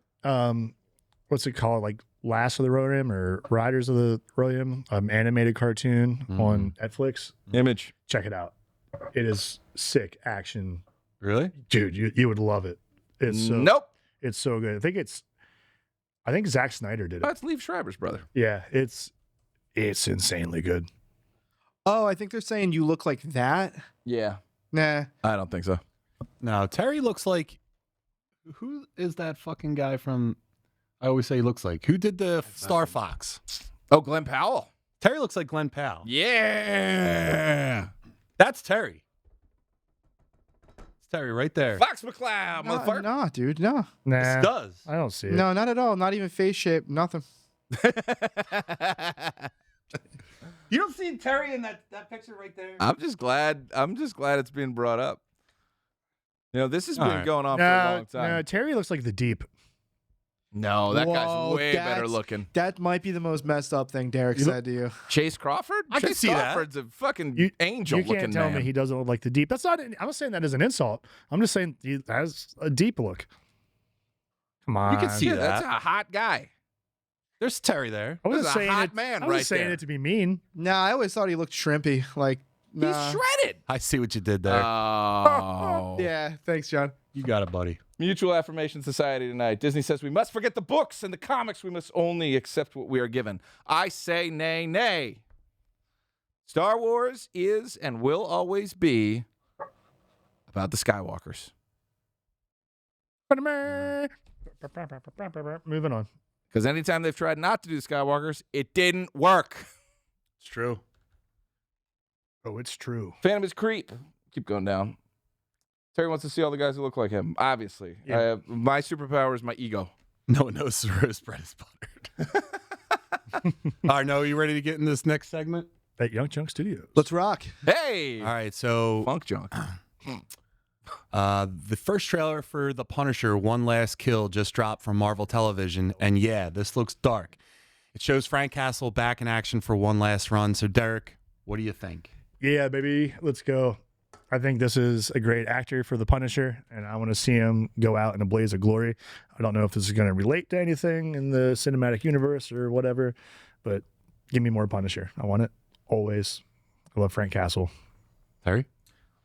what's it called? Like Last of the Rohirrim or Riders of the Rohirrim, animated cartoon on Netflix? Image. Check it out. It is sick action. Really? Dude, you would love it. It's so, Nope. It's so good. I think Zack Snyder did it. That's Liev Schreiber's brother. Yeah, it's insanely good. Oh, I think they're saying you look like that. Yeah. Nah. I don't think so. No, Terry looks like. Who is that fucking guy from? I always say he looks like. Who did the Star Fox? Oh, Glenn Powell. Terry looks like Glenn Powell. Yeah. That's Terry. It's Terry right there. Fox McCloud, motherfucker. No, dude. No. Nah, This does. I don't see it. No, not at all. Not even face shape. Nothing. You don't see Terry in that picture right there? I'm just glad it's being brought up. You know, this has been All right. going on for a long No, time. Terry looks like the Deep. No, that Whoa, guy's way better that's- looking. That might be the most messed up thing Derek said to you. Chase Crawford? I can Chase see that. Crawford's a fucking You angel-looking can't tell man. me he doesn't look like the Deep. That's not. I'm not saying that as an insult. I'm just saying he has a deep look. Come on. You can see Yeah, that. that's a hot guy. There's Terry there. I wasn't That's a saying hot it. man I wasn't right saying there. it to be mean. Nah, I always thought he looked shrimpy. Like, nah. He's shredded. I see what you did there. Oh. Yeah, thanks, John. You got it, buddy. Mutual Affirmation Society tonight. Disney says we must forget the books and the comics. We must only accept what we are given. I say nay, nay. Star Wars is and will always be about the Skywalkers. Moving on. Because anytime they've tried not to do the Skywalkers, it didn't work. It's true. Oh, it's true. Phantom is creep. Keep going down. Terry wants to see all the guys who look like him. Obviously. Yeah. My superpower is my ego. No one knows the roast bread is buttered. All right, no, you ready to get in this next segment? At Young Chunk Studios. Let's rock. Hey! All right, so Funk junk. the first trailer for The Punisher, One Last Kill, just dropped from Marvel Television. And yeah, this looks dark. It shows Frank Castle back in action for one last run. So, Derek, what do you think? Yeah, baby. Let's go. I think this is a great actor for the Punisher, and I want to see him go out in a blaze of glory. I don't know if this is going to relate to anything in the cinematic universe or whatever, but give me more Punisher. I want it always. I love Frank Castle. Terry?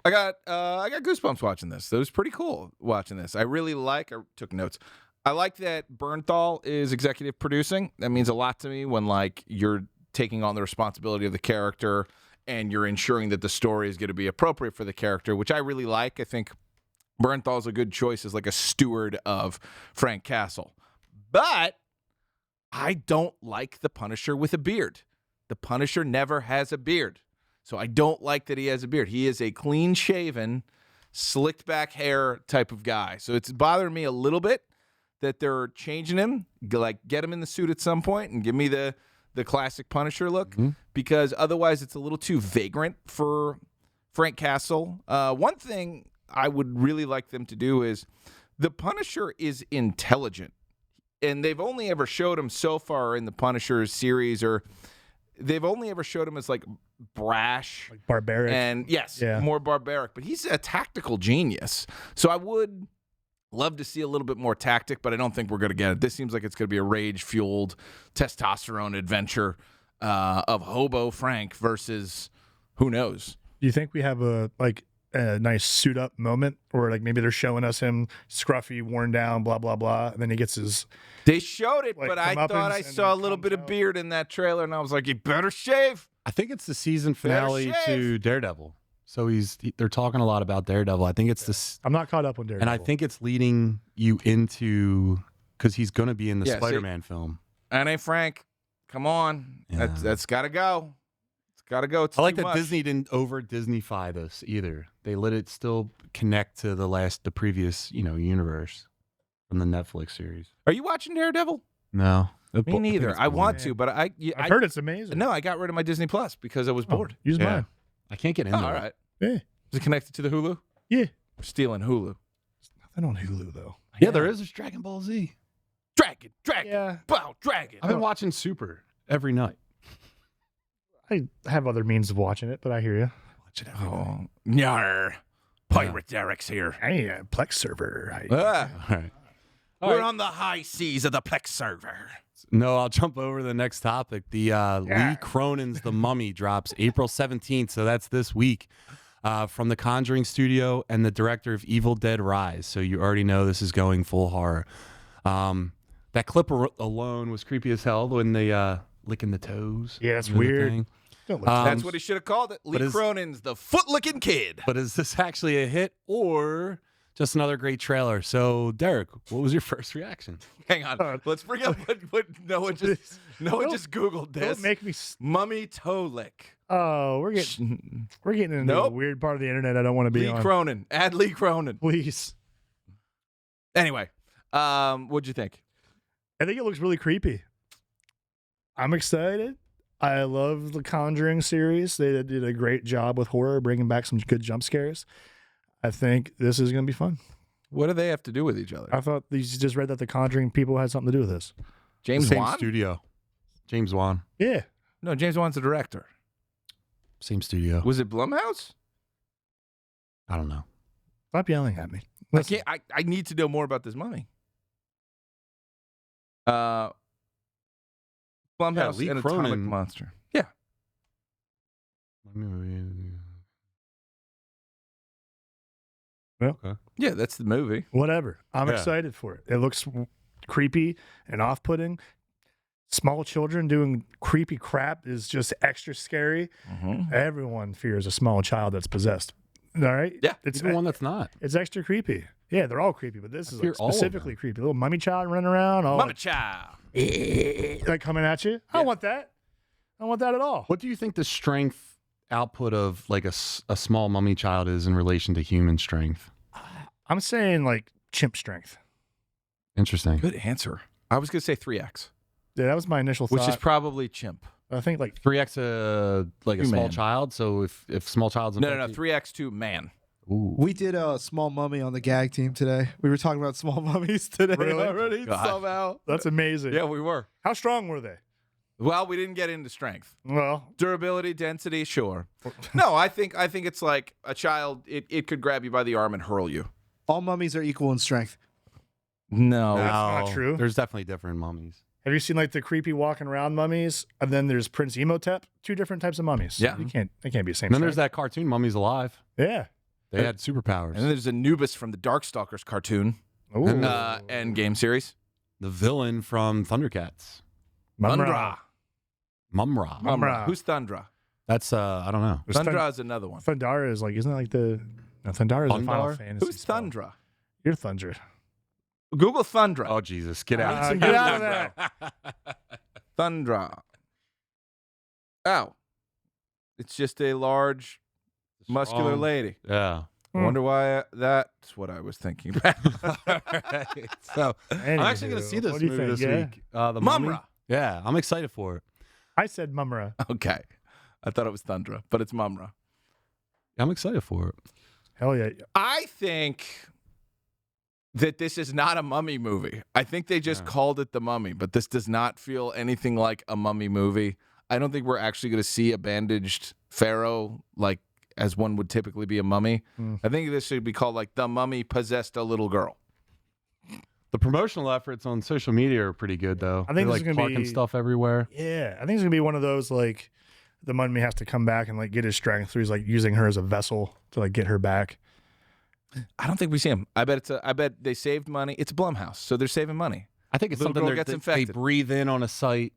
I got goosebumps watching this. It was pretty cool watching this. I took notes. I like that Bernthal is executive producing. That means a lot to me when like you're taking on the responsibility of the character and you're ensuring that the story is going to be appropriate for the character, which I really like. I think Bernthal's a good choice as like a steward of Frank Castle. But I don't like the Punisher with a beard. The Punisher never has a beard. So I don't like that he has a beard. He is a clean-shaven, slicked-back hair type of guy. So it's bothering me a little bit that they're changing him, like get him in the suit at some point and give me the classic Punisher look, because otherwise it's a little too vagrant for Frank Castle. One thing I would really like them to do is the Punisher is intelligent, and they've only ever showed him so far in the Punisher series, or they've only ever showed him as like brash, Like barbaric. and yes, Yeah. more barbaric, but he's a tactical genius. So I would love to see a little bit more tactic, but I don't think we're going to get it. This seems like it's going to be a rage-fueled testosterone adventure of Hobo Frank versus who knows. Do you think we have a nice suit up moment, or like maybe they're showing us him scruffy, worn down, blah blah blah, and then he gets his They showed it, Like but I comeuppance thought I and saw a then little comes bit of out. beard in that trailer, and I was like, you better shave. I think it's the season finale shave. to Daredevil. So they're talking a lot about Daredevil. I think it's this, I'm not caught up on Daredevil. and I think it's leading you into because he's going to be in the Yeah, see- Spider-Man film. Anne Frank, come on. Yeah. That's got to go. It's got to go. It's I like too that much. Disney didn't over Disneyfy this either. They let it still connect to the previous, universe from the Netflix series. Are you watching Daredevil? No, Me neither. I want to, but I heard it's amazing. No, I got rid of my Disney Plus because I was bored. Use Yeah. mine. I can't get into Oh, all it. right. Yeah. Is it connected to the Hulu? Yeah. We're stealing Hulu. Nothing on Hulu though. Yeah, there is. There's Dragon Ball Z. Dragon. Yeah. Bow, dragon. I've been watching Super every night. I have other means of watching it, but I hear you. Watch it every night. Oh, nyar. Pirate Derek's here. Hey, Plex server. Ah, All right. we're on the high seas of the Plex server. No, I'll jump over to the next topic. The Lee Cronin's The Mummy drops April 17th, so that's this week, from the Conjuring studio and the director of Evil Dead Rise. So you already know this is going full horror. That clip alone was creepy as hell when they licking the toes. Yeah, that's and the weird. thing. Don't look That's what he should have called it. Lee but is- Cronin's The Foot-Licking Kid. But is this actually a hit or just another great trailer? So, Derek, what was your first reaction? Hang on. Let's bring up what Noah just Googled this. Don't make me. Mummy toe lick. Oh, we're getting into a Nope. weird part of the internet I don't want to be Lee on. Cronin. Add Lee Cronin. Please. Anyway, what'd you think? I think it looks really creepy. I'm excited. I love the Conjuring series. They did a great job with horror, bringing back some good jump scares. I think this is going to be fun. What do they have to do with each other? I thought you just read that the Conjuring people had something to do with this. James Same Wan? studio. James Wan. Yeah. No, James Wan's the director. Same studio. Was it Blumhouse? I don't know. Stop yelling at me. I Listen, can't. I need to know more about this mummy. Blumhouse Lee and Atomic Cronin- Monster. Yeah. Yeah, that's the movie. whatever. I'm Yeah. excited for it. It looks creepy and off-putting. Small children doing creepy crap is just extra scary. Everyone fears a small child that's possessed. All right? Yeah. It's Even one that's not. It's extra creepy. Yeah, they're all creepy, but this is fear like all of specifically them. creepy. Little mummy child running around, all Mama Chow. like coming at you. I don't want that. I don't want that at all. What do you think the strength output of like a small mummy child is in relation to human strength? I'm saying like chimp strength. Interesting. Good answer. I was gonna say 3x, Yeah, that was my initial thought. which is probably chimp. I think like 3x like a small Human. child. So if small child's No. 3x to man. Ooh. We did a small mummy on the gag team today. We were talking about small mummies today Really? already God. somehow. that's amazing. Yeah, we were. How strong were they? Well, we didn't get into strength. Well, Durability, density, sure. No, I think it's like a child. It could grab you by the arm and hurl you. All mummies are equal in strength. No. That's not true. There's definitely different mummies. have you seen like the creepy walking around mummies? And then there's Prince Emotep. Two different types of mummies. Yeah. They can't be the same. And then there's strength. that cartoon Mummies Alive. Yeah. They had superpowers. And then there's Anubis from the Darkstalkers cartoon Ooh. and game series. The villain from Thundercats. Mumra. Mumra. Mumra. Who's Thundra? That's I don't know. There's Thundra is another one. Thundara is like, isn't that like the Thundara is the Final Thundar? Fantasy? Who's spell. Thundra? You're Thunder. Google Thundra. Oh Jesus, get out. Get out of there. Thundra. Ow. It's just a large, muscular Strong. lady. Yeah. I wonder why that's what I was thinking about. So I'm actually going to see this What do you movie think? this Yeah? week. The Mummy. Mumra. Yeah, I'm excited for it. I said Mumra. Okay. I thought it was Thundra, but it's Mumra. I'm excited for it. Hell yeah. I think that this is not a mummy movie. I think they just called it The Mummy, but this does not feel anything like a mummy movie. I don't think we're actually going to see a bandaged pharaoh like as one would typically be a mummy. I think this should be called like The Mummy Possessed a Little Girl. The promotional efforts on social media are pretty good, though. I think They're this is like gonna parking be- stuff everywhere. Yeah. I think it's gonna be one of those like the mummy has to come back and like get his strength. So he's like using her as a vessel to like get her back. I don't think we see him. I bet they saved money. It's Blumhouse, so they're saving money. I think it's Little something girl they're- gets they infected. breathe in on a site,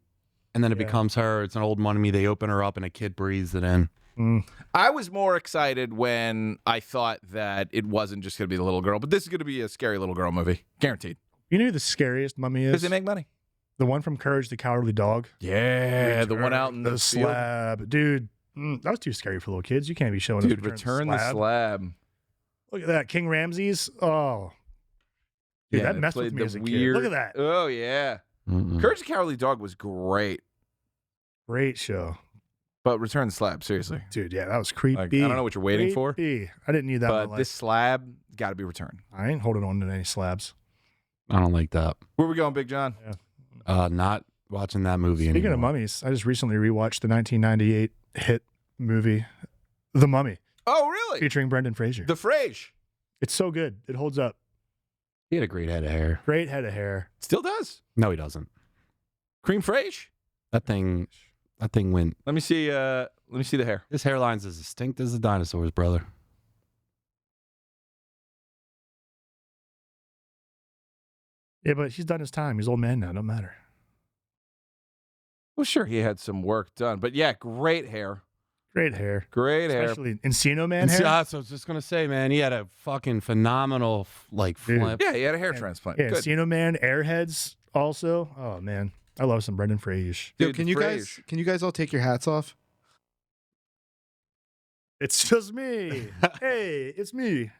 and then it Yeah. becomes her. It's an old mummy. They open her up, and a kid breathes it in. I was more excited when I thought that it wasn't just going to be the little girl, but this is going to be a scary little girl movie. Guaranteed. You know who the scariest mummy is? Because they make money. The one from Courage the Cowardly Dog. Yeah, the one out in the field. slab. Dude, that was too scary for little kids. You can't be showing us Dude, Return the Slab. Look at that. King Ramses. Oh. Dude, Yeah, that they messed with played me the as a kid. weird- Look at that. Oh, yeah. Courage the Cowardly Dog was great. Great show. But Return the Slab, seriously. Dude, yeah, that was creepy. Like, I don't know what you're waiting for, Creepy. I didn't need that in my but life. this slab got to be returned. I ain't holding on to any slabs. I don't like that. Where we going, Big John? Not watching that movie Speaking anymore. of mummies, I just recently rewatched the 1998 hit movie, The Mummy, Oh, really? featuring Brendan Fraser. The Frage. It's so good. It holds up. He had a great head of hair. Great head of hair. Still does. No, he doesn't. Cream Frage. That thing went. Let me see the hair. His hairline's as distinct as the dinosaurs, brother. Yeah, but he's done his time. He's old man now. Don't matter. Well, sure, he had some work done, but yeah, great hair. Great hair. Great hair. Especially Encino Man And hair. so I was just gonna say, man, he had a fucking phenomenal Dude. flip. Yeah, he had a hair transplant. Yeah, Good. Encino Man, Airheads also. Oh, man. I love some Brendan Fraser. Yo, Dude, can the you Frage. guys all take your hats off? It's just me. Hey, it's me.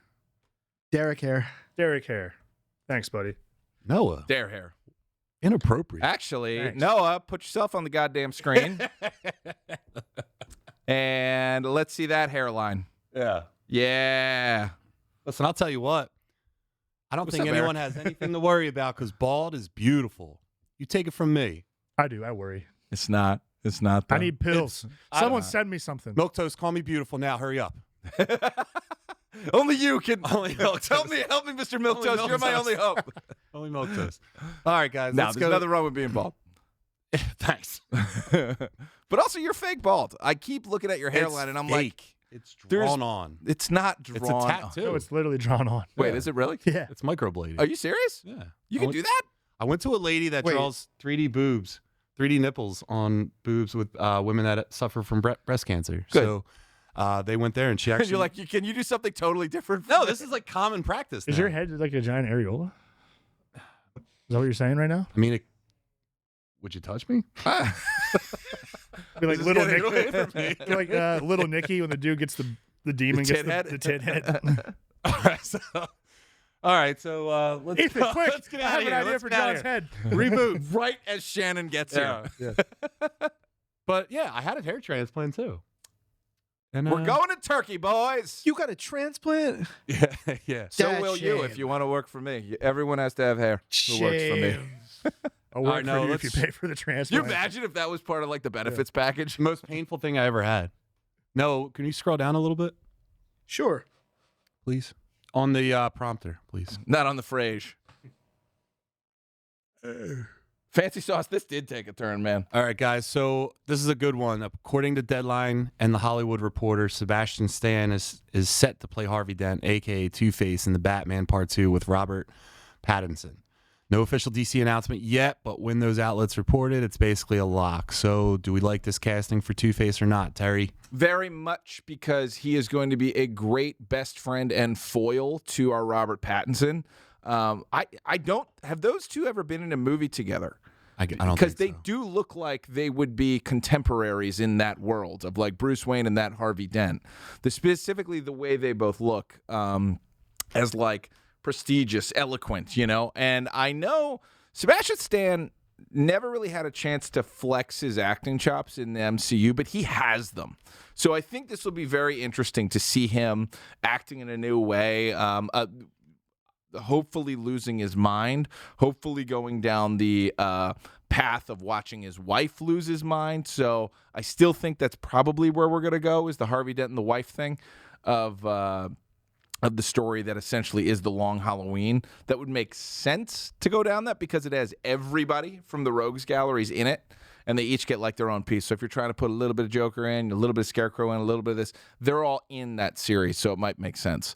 Derek hair. Derek hair. Thanks, buddy. Noah, Dare hair. inappropriate. Actually, Thanks. Noah, put yourself on the goddamn screen. And let's see that hairline. Yeah. Yeah. Listen, I'll tell you what. I don't What's think up, anyone Eric? has anything to worry about because bald is beautiful. You take it from me. I do. I worry. It's not. It's not. I need pills. I Someone don't know. send me something. Milk Toast, call me beautiful now. Hurry up. Only you can. Only Milk help me, Mr. Milk Only Toast. Milk You're my Toast. only hope. Only Milk Toast. All right, guys. No, let's there's go. nothing wrong with being bald. Thanks. But also, you're fake bald. I keep looking at your hairline, and I'm like, it's there's- drawn on. it's not It's drawn. a tattoo. No, it's literally drawn on. Wait, Yeah. is it really? Yeah. It's microblading. Are you serious? Yeah. You I can went- do that? I went to a lady that Wait. draws 3D boobs, 3D nipples on boobs with women that suffer from breast cancer. Good. So they went there and she actually. You're like, can you do something totally different? no, this is like common practice. Is now. your head like a giant areola? Is that what you're saying right now? I mean, would you touch me? Be like This is little getting away Nicky. from me. You're like little Nicky when the dude gets the demon The gets tit head? the tit head. All right, so let's Ethan, go. quick! Let's get I out have of an here. idea Let's for get out John's of here. head. Reboot. right as Shannon gets Yeah. here. But yeah, I had a hair transplant too. And We're going to Turkey, boys. You got a transplant? Yeah, yeah. So Dad will you shame. if you want to work for me. Everyone has to have hair who works for me. I'll work right, no, for you if you let's- pay for the Can you transplant. imagine if that was part of like the benefits package? Most painful thing I ever had. No, can you scroll down a little bit, Sure. please? On the prompter, please. Not on the Frage. Fancy sauce, this did take a turn, man. All right, guys. So this is a good one. According to Deadline and The Hollywood Reporter, Sebastian Stan is set to play Harvey Dent, aka Two-Face, in the Batman Part 2 with Robert Pattinson. No official DC announcement yet, but when those outlets reported, it's basically a lock. So do we like this casting for Two-Face or not, Terry? Very much because he is going to be a great best friend and foil to our Robert Pattinson. I don't have those two ever been in a movie together. I don't Because think they so. do look like they would be contemporaries in that world of like Bruce Wayne and that Harvey Dent. Specifically the way they both look as like prestigious, eloquent, you know. And I know Sebastian Stan never really had a chance to flex his acting chops in the MCU, but he has them. So I think this will be very interesting to see him acting in a new way. Hopefully losing his mind, hopefully going down the path of watching his wife lose his mind. So I still think that's probably where we're going to go, is the Harvey Dent and the wife thing of the story that essentially is the Long Halloween. That would make sense to go down that because it has everybody from the Rogues Galleries in it, and they each get like their own piece. So if you're trying to put a little bit of Joker in, a little bit of Scarecrow in, a little bit of this, they're all in that series, so it might make sense.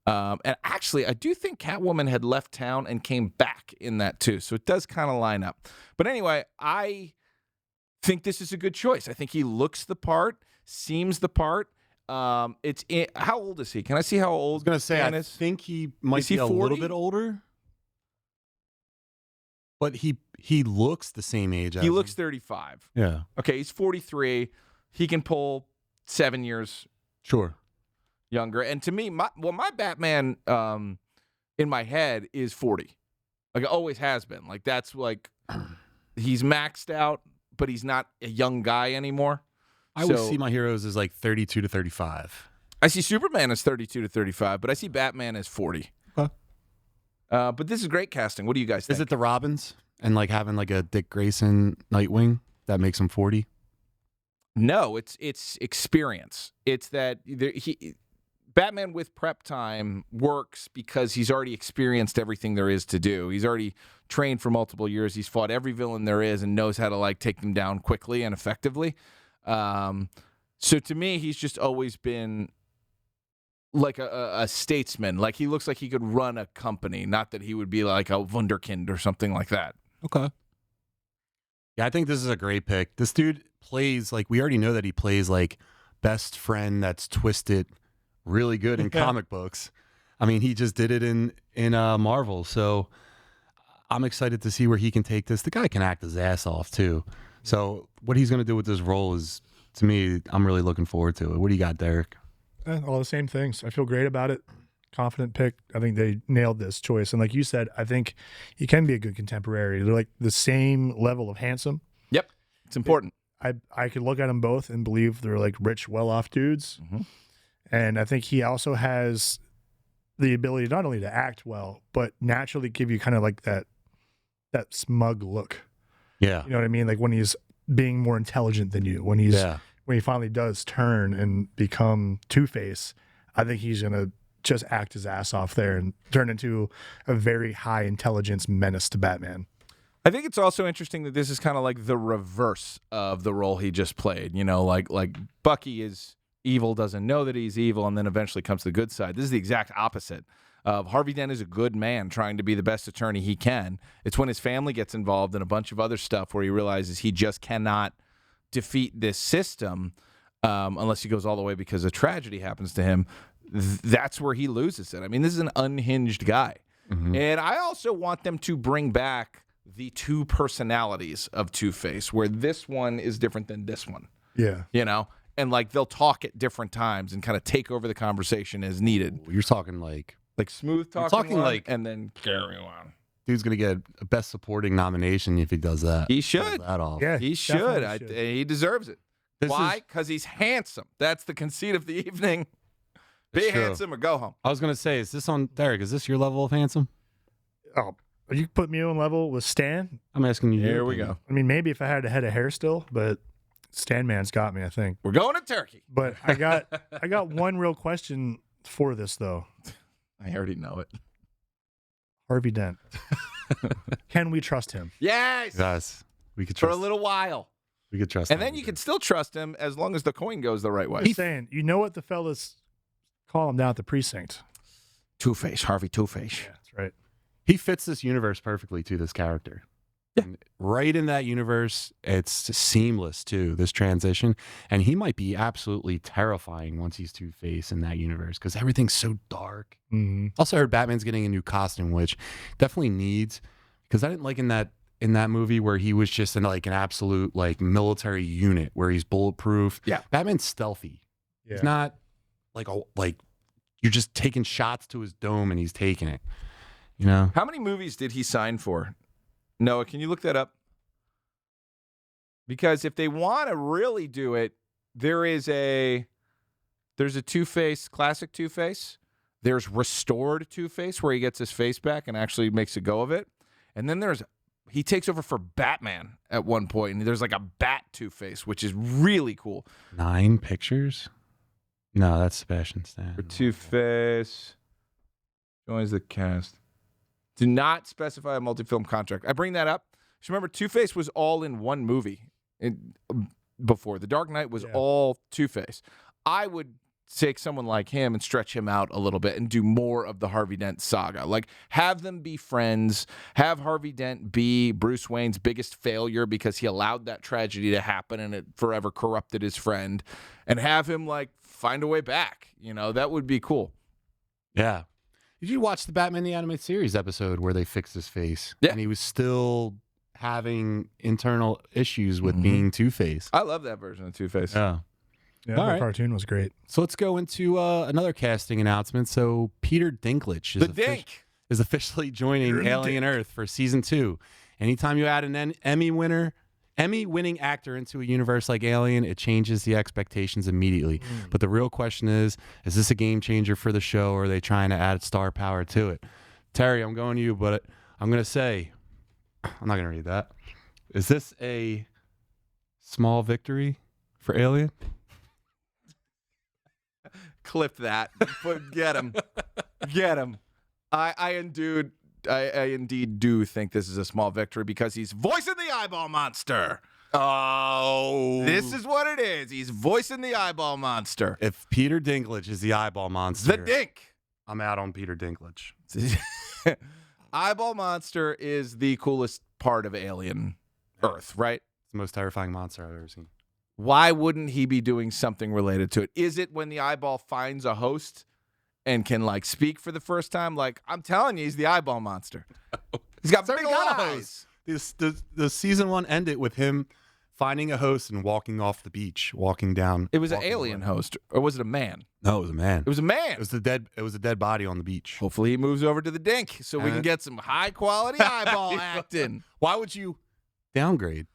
And actually, I do think Catwoman had left town and came back in that too. So it does kind of line up. But anyway, I think this is a good choice. I think he looks the part. seems the part. How old is he? Can I see how old? I was gonna say Stan I is? think he might Is he be a 40? little bit older, but he looks the same age. He looks 35. Yeah, Okay, he's 43. He can pull 7 years sure. younger. And to me, my Batman in my head is 40. Like it always has been. Like that's like he's maxed out, but he's not a young guy anymore. I would see my heroes as like 32 to 35. I see Superman as 32 to 35, but I see Batman as 40. Okay. But this is great casting. What do you guys think? Is it the Robins and like having like a Dick Grayson Nightwing that makes him 40? No, it's experience. It's that Batman with prep time works because he's already experienced everything there is to do. He's already trained for multiple years. He's fought every villain there is and knows how to like take them down quickly and effectively. So to me, he's just always been like a statesman. Like he looks like he could run a company, not that he would be like a wunderkind or something like that. Okay. Yeah, I think this is a great pick. This dude plays like we already know that he plays like best friend that's twisted really good in comic books. I mean, he just did it in Marvel. So I'm excited to see where he can take this. The guy can act his ass off too. So what he's going to do with this role is, to me, I'm really looking forward to it. What do you got, Derek? All the same things. I feel great about it. Confident pick. I think they nailed this choice. And like you said, I think he can be a good contemporary. They're like the same level of handsome. Yep. It's important. I could look at them both and believe they're like rich, well-off dudes. Mm-hmm. And I think he also has the ability not only to act well, but naturally give you kind of like that smug look. Yeah. You know what I mean? Like when he's being more intelligent than you, when he finally does turn and become Two-Face, I think he's going to just act his ass off there and turn into a very high intelligence menace to Batman. I think it's also interesting that this is kind of like the reverse of the role he just played. You know, like Bucky is evil, doesn't know that he's evil, and then eventually comes to the good side. This is the exact opposite. Harvey Dent is a good man trying to be the best attorney he can. It's when his family gets involved in a bunch of other stuff where he realizes he just cannot defeat this system unless he goes all the way because a tragedy happens to him. That's where he loses it. I mean, this is an unhinged guy. Mm-hmm. And I also want them to bring back the two personalities of Two-Face, where this one is different than this one. Yeah. You know? And, like, they'll talk at different times and kind of take over the conversation as needed. You're talking like smooth talking like, and then carry on. Dude's going to get a Best Supporting nomination if he does that. He should. Pulls that off. Yeah, He should. He deserves it. Why? Because he's handsome. That's the conceit of the evening. Be handsome or go home. I was going to say, is this on, Derek, is this your level of handsome? Oh, you put me on level with Stan? I'm asking you. Here we go. I mean, maybe if I had a head of hair still, but Stan Man's got me, I think. We're going to Turkey. But I got one real question for this, though. I already know it. Harvey Dent. Can we trust him? Yes. Yes. We could For trust a little while. We could trust And him. then you can still trust him as long as the coin goes the right way. He's saying, you know what the fellas call him down at the precinct? Two-Face, Harvey Two-Face. Yeah, that's right. He fits this universe perfectly to this character. Yeah. And right in that universe, it's seamless too, this transition. And he might be absolutely terrifying once he's Two-Face in that universe because everything's so dark. Mm-hmm. Also, I heard Batman's getting a new costume, which definitely needs, because I didn't like in that movie where he was just in like an absolute like military unit where he's bulletproof. Yeah. Batman's stealthy. Yeah. He's not like you're just taking shots to his dome and he's taking it. You know? How many movies did he sign for? Noah, can you look that up? Because if they want to really do it, there's a Two-Face, classic Two-Face. There's restored Two-Face where he gets his face back and actually makes a go of it. And then he takes over for Batman at one point, and there's like a Bat Two-Face, which is really cool. 9 pictures? No, that's Sebastian Stan. For Two-Face joins the cast. Do not specify a multi-film contract. I bring that up. Just remember, Two-Face was all in one movie before. The Dark Knight was all Two-Face. I would take someone like him and stretch him out a little bit and do more of the Harvey Dent saga. Like, have them be friends, have Harvey Dent be Bruce Wayne's biggest failure because he allowed that tragedy to happen and it forever corrupted his friend, and have him, like, find a way back. You know, that would be cool. Yeah. Did you watch the Batman the Animated Series episode where they fixed his face? Yeah. And he was still having internal issues with being Two-Face. I love that version of Two-Face. Yeah. Yeah, All the right. cartoon was great. So let's go into another casting announcement. So Peter Dinklage The Dink. is officially joining Alien Earth for season 2. Anytime you add an Emmy-winning actor into a universe like Alien, it changes the expectations immediately. But the real question is this a game changer for the show, or are they trying to add star power to it? Terry, I'm going to you, but I'm going to say, I'm not going to read that. Is this a small victory for Alien? Clip that. But get him. Get him. I indeed do think this is a small victory because he's voicing the eyeball monster. Oh. This is what it is. He's voicing the eyeball monster. If Peter Dinklage is the eyeball monster, The Dink. I'm out on Peter Dinklage. Eyeball monster is the coolest part of Alien Earth, right? It's the most terrifying monster I've ever seen. Why wouldn't he be doing something related to it? Is it when the eyeball finds a host and can, like, speak for the first time? Like, I'm telling you, he's the eyeball monster. He's got big eyes. The season 1 ended with him finding a host and walking off the beach, walking down. It was an walking alien away. host, or was it a man? No, it was a man. It was a man. It was a dead body on the beach. Hopefully he moves over to the Dink so we can get some high-quality eyeball acting. Why would you downgrade?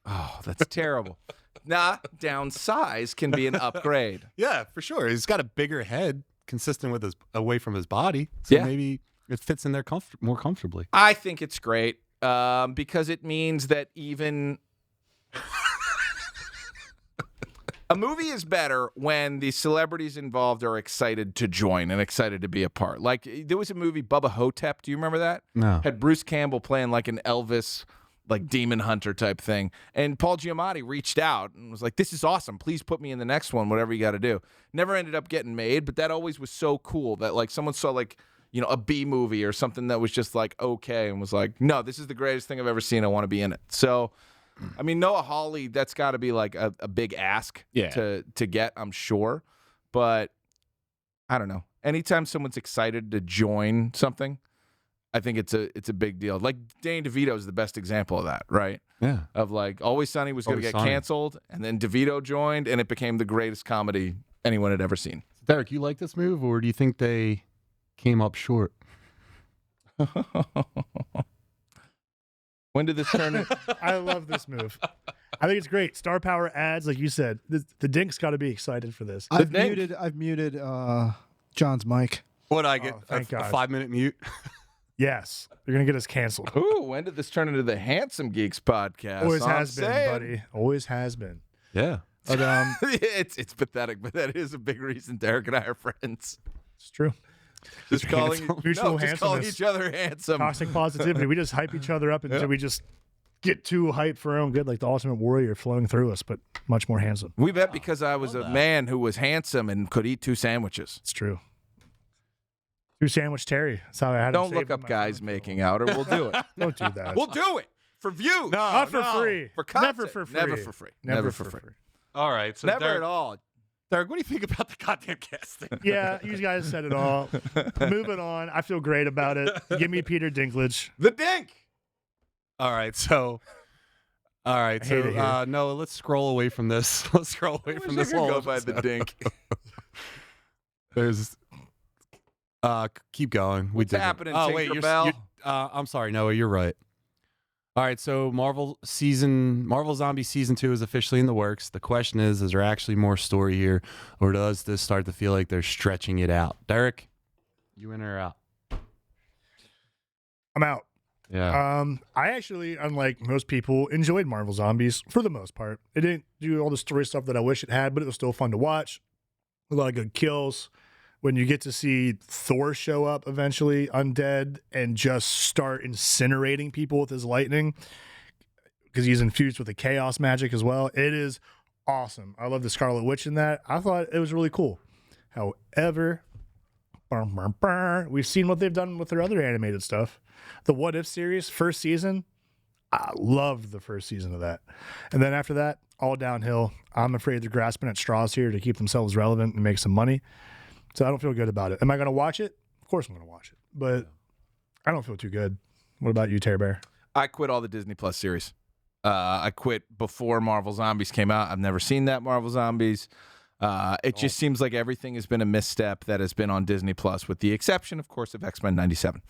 Oh, that's terrible. Nah, downsize can be an upgrade. Yeah, for sure. He's got a bigger head, consistent with his away from his body, so Yeah. maybe it fits in there more comfortably. I think it's great because it means that even a movie is better when the celebrities involved are excited to join and excited to be a part. Like, there was a movie, Bubba Hotep. Do you remember that? No. Had Bruce Campbell playing like an Elvis, like, demon hunter type thing. And Paul Giamatti reached out and was like, this is awesome. Please put me in the next one, whatever you got to do. Never ended up getting made, but that always was so cool that, like, someone saw, like, you know, a B movie or something that was just like okay and was like, no, this is the greatest thing I've ever seen. I want to be in it. So, I mean, Noah Hawley, that's got to be like a big ask to get, I'm sure. But I don't know. Anytime someone's excited to join something, I think it's a big deal. Like, Danny DeVito is the best example of that, right? Yeah. Of, like, Always Sunny was going to Always get Sunny. canceled, and then DeVito joined, and it became the greatest comedy anyone had ever seen. Derek, you like this move, or do you think they came up short? When did this turn in? I love this move. I think it's great. Star power adds, like you said. The Dink's got to be excited for this. I've Dink. muted John's mic. What I get? Oh, thank a God. 5-minute mute. Yes, you're gonna get us canceled. Ooh, when did this turn into the Handsome Geeks podcast? Always I'm has been, saying. buddy. Always has been. Yeah. But it's pathetic, but that is a big reason Derek and I are friends. it's true. Just calling, Mutual just calling handsomeness. each other handsome. Toxic positivity. We just hype each other up until we just get too hyped for our own good, like the Ultimate Warrior flowing through us, but much more handsome. We bet because I was a man who was handsome and could eat 2 sandwiches. It's true. Two sandwich Terry. That's how I had. him Don't saved look in up my guys phone. making out, or we'll do it. Don't do that. We'll do it for views. Not for free. For content. Never for free. Never for free. Never for free. All right. So Never Derek, at all. Derek, what do you think about the goddamn casting? Yeah, you guys said it all. Moving on. I feel great about it. Give me Peter Dinklage. The Dink. All right. So. All right. I hate it So here. Noah, let's scroll away from this. Let's scroll away from this whole go by the episode. Dink. There's. Keep going. What's did it. happening, Oh wait, Tinkerbell? I'm sorry, Noah. You're right. All right, so Marvel Zombie season 2 is officially in the works. The question is there actually more story here, or does this start to feel like they're stretching it out? Derek, you in or out? I'm out. Yeah. I actually, unlike most people, enjoyed Marvel Zombies for the most part. It didn't do all the story stuff that I wish it had, but it was still fun to watch. A lot of good kills. When you get to see Thor show up eventually, undead, and just start incinerating people with his lightning, because he's infused with the chaos magic as well. It is awesome. I love the Scarlet Witch in that. I thought it was really cool. However, we've seen what they've done with their other animated stuff. The What If series, first season, I loved the first season of that. And then after that, all downhill. I'm afraid they're grasping at straws here to keep themselves relevant and make some money. So I don't feel good about it. Am I going to watch it? Of course I'm going to watch it. But I don't feel too good. What about you, Terry Bear? I quit all the Disney Plus series. I quit before Marvel Zombies came out. I've never seen that Marvel Zombies. It just seems like everything has been a misstep that has been on Disney Plus, with the exception, of course, of X-Men 97.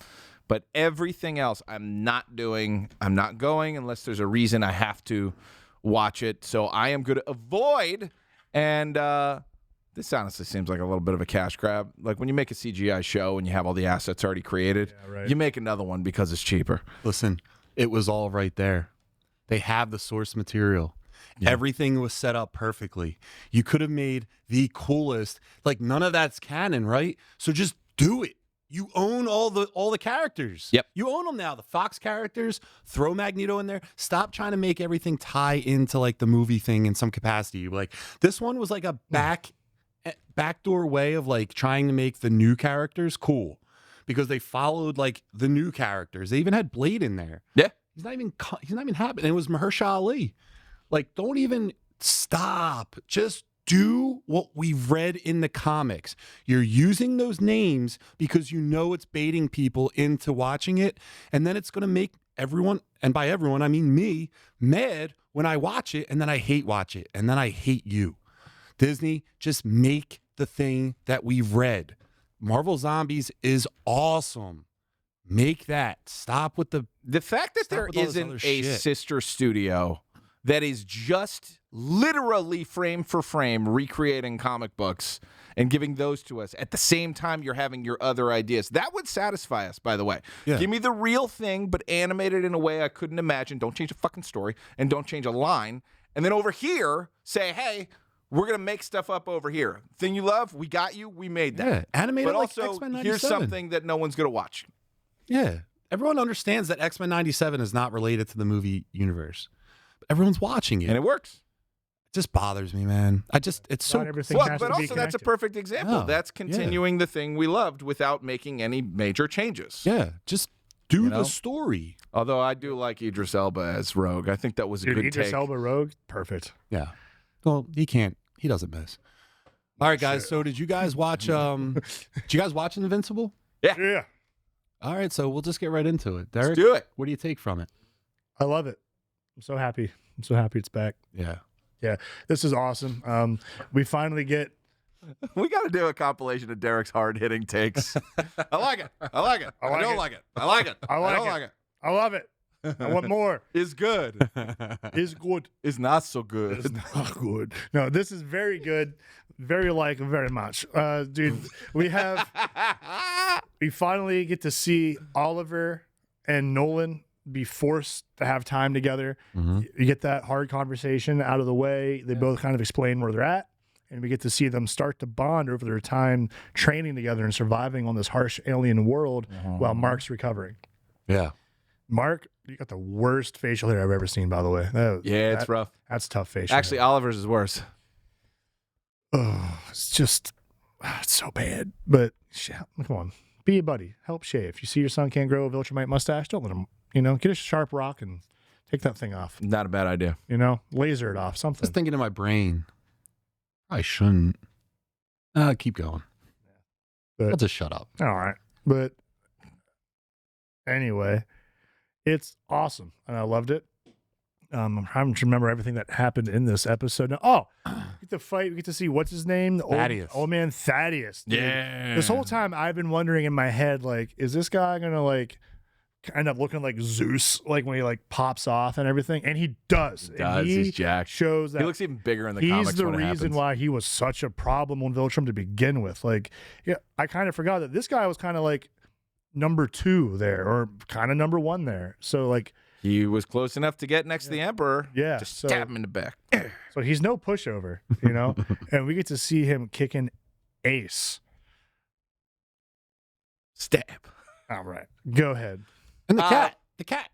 But everything else I'm not doing. I'm not going unless there's a reason I have to watch it. So I am going to avoid. And this honestly seems like a little bit of a cash grab. Like when you make a CGI show and you have all the assets already created, you make another one because it's cheaper. Listen, it was all right there. They have the source material. Yeah. Everything was set up perfectly. You could have made the coolest, like none of that's canon, right? So just do it. You own all the characters. Yep. You own them now. The Fox characters, throw Magneto in there. Stop trying to make everything tie into like the movie thing in some capacity. Like this one was like a backdoor way of like trying to make the new characters cool because they followed like the new characters. They even had Blade in there. Yeah. He's not even happening. It was Mahershala Ali. Like, don't even stop. Just do what we've read in the comics. You're using those names because you know it's baiting people into watching it. And then it's going to make everyone, and by everyone, I mean me, mad when I watch it. And then I hate watch it. And then I hate you. Disney, just make the thing that we've read. Marvel Zombies is awesome. Make that. Stop with the fact that there isn't a sister studio that is just literally frame for frame recreating comic books and giving those to us at the same time you're having your other ideas. That would satisfy us, by the way. Yeah. Give me the real thing, but animated in a way I couldn't imagine. Don't change a fucking story and don't change a line. And then over here, say, hey, we're going to make stuff up over here. Thing you love, we got you, we made that. Yeah, animated but like also, X-Men 97. Here's something that no one's going to watch. Yeah. Everyone understands that X-Men 97 is not related to the movie universe. Everyone's watching it. And it works. It just bothers me, man. It's so... Well, but also that's a perfect example. Yeah. That's continuing the thing we loved without making any major changes. Yeah, just do the story. Although I do like Idris Elba as Rogue. I think that was a good Idris take. Elba Rogue? Perfect. Yeah. Well, he doesn't miss. All right, guys. So did you guys watch Invincible? Yeah. All right, so we'll just get right into it. Derek, let's do it. What do you take from it? I love it. I'm so happy. I'm so happy it's back. Yeah. Yeah. This is awesome. We finally get... We got to do a compilation of Derek's hard-hitting takes. I like it. I like it. I don't like it. I like it. I don't like it. I love it. I want more. Is good. Is good. Is not so good. It's not good. No, this is very good. Very much. Dude, we finally get to see Oliver and Nolan be forced to have time together. Mm-hmm. You get that hard conversation out of the way. They both kind of explain where they're at. And we get to see them start to bond over their time training together and surviving on this harsh alien world while Mark's recovering. Yeah. Mark, you got the worst facial hair I've ever seen, by the way. It's rough. That's tough facial Actually, hair. Oliver's is worse. Oh, it's so bad. But come on, be a buddy. Help shave. If you see your son can't grow a Viltrumite mustache, don't let him, get a sharp rock and take that thing off. Not a bad idea. Laser it off, something. Just thinking in my brain, I shouldn't. Keep going. But, I'll just shut up. All right. But anyway, it's awesome. And I loved it. I'm trying to remember everything that happened in this episode. Now, we get to fight. We get to see what's his name? Thaddeus. Old man Thaddeus. Dude. Yeah. This whole time I've been wondering in my head, like, is this guy gonna end up looking like Zeus, like when he pops off and everything? And he does. He's jacked. Shows that he looks even bigger in the comics. He's the when it reason happens. why he was such a problem on Viltrum to begin with. I kind of forgot that this guy was kind of like number 2 there, or kind of number 1 there. So he was close enough to get next to the Emperor. Yeah. Just stab him in the back. So he's no pushover, and we get to see him kicking ace. Stab. All right. Go ahead. And the cat. The cat.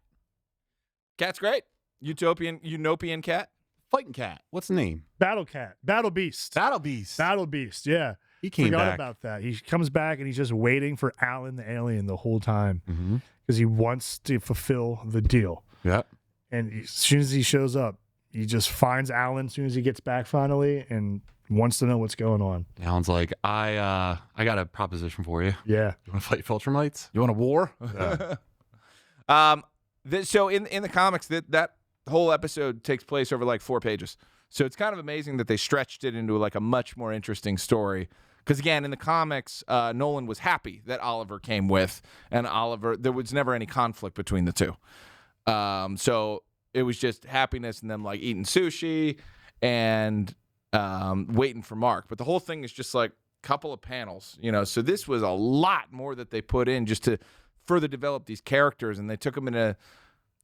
Cat's great. Utopian cat. Fighting cat. What's the name? Battle Cat. Battle Beast. Battle Beast. Battle Beast. Yeah. He came Forgot back. about that. He comes back and he's just waiting for Alan the alien the whole time Mm-hmm. because he wants to fulfill the deal. Yeah. And as soon as he shows up, he just finds Alan as soon as he gets back finally and wants to know what's going on. Alan's like, I got a proposition for you. Yeah. You want to fight Filtramites? You want a war? So in the comics, that whole episode takes place over like 4 pages. So it's kind of amazing that they stretched it into like a much more interesting story. Because again, in the comics, Nolan was happy that Oliver came with, and Oliver, there was never any conflict between the two. So it was just happiness and them like eating sushi and waiting for Mark. But the whole thing is just like a couple of panels, you know. So this was a lot more that they put in just to further develop these characters, and they took them in an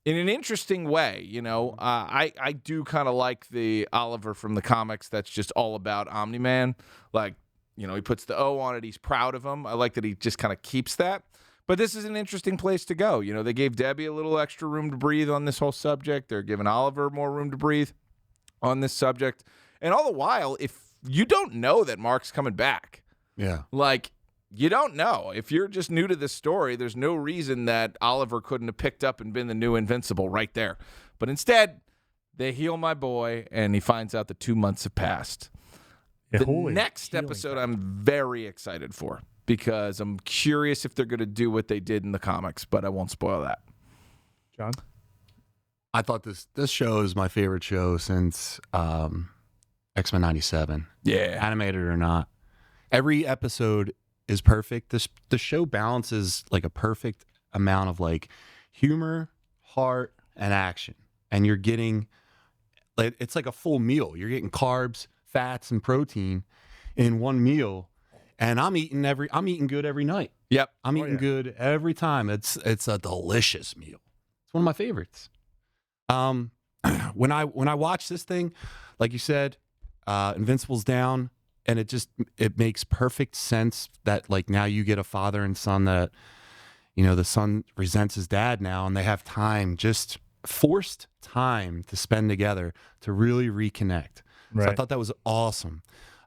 interesting way, you know. I do kind of like the Oliver from the comics that's just all about Omni-Man. Like, you know, he puts the O on it. He's proud of him. I like that he just kind of keeps that. But this is an interesting place to go. You know, they gave Debbie a little extra room to breathe on this whole subject. They're giving Oliver more room to breathe on this subject. And all the while, if you don't know that Mark's coming back, Yeah. like, you don't know. If you're just new to this story, there's no reason that Oliver couldn't have picked up and been the new Invincible right there. But instead, they heal my boy, and he finds out that 2 months have passed. Yeah, The holy next healing episode factor. I'm very excited for because I'm curious if they're going to do what they did in the comics, but I won't spoil that. John? I thought this show is my favorite show since X-Men 97. Yeah. Animated or not. Every episode is perfect. The show balances like a perfect amount of like humor, heart, and action. And you're getting, it's like a full meal. You're getting carbs, fats, and protein in one meal. And I'm eating good every night. Yep. I'm eating good every time. It's a delicious meal. It's one of my favorites. When I watch this thing, like you said, Invincible's down, and it makes perfect sense that like now you get a father and son that, you know, the son resents his dad now, and they have time, just forced time to spend together to really reconnect. Right. So I thought that was awesome.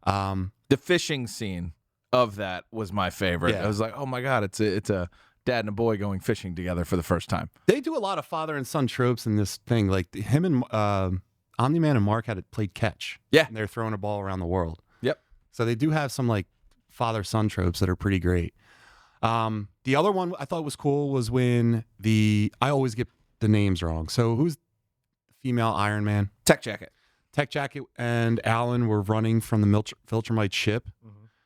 The fishing scene of that was my favorite. Yeah. I was like, oh my God, it's a dad and a boy going fishing together for the first time. They do a lot of father and son tropes in this thing. Like him and Omni-Man and Mark had played catch. Yeah. And they're throwing a ball around the world. Yep. So they do have some like father-son tropes that are pretty great. The other one I thought was cool was when I always get the names wrong. So who's the female Iron Man? Tech Jacket. Tech Jacket and Alan were running from the Viltrumite ship.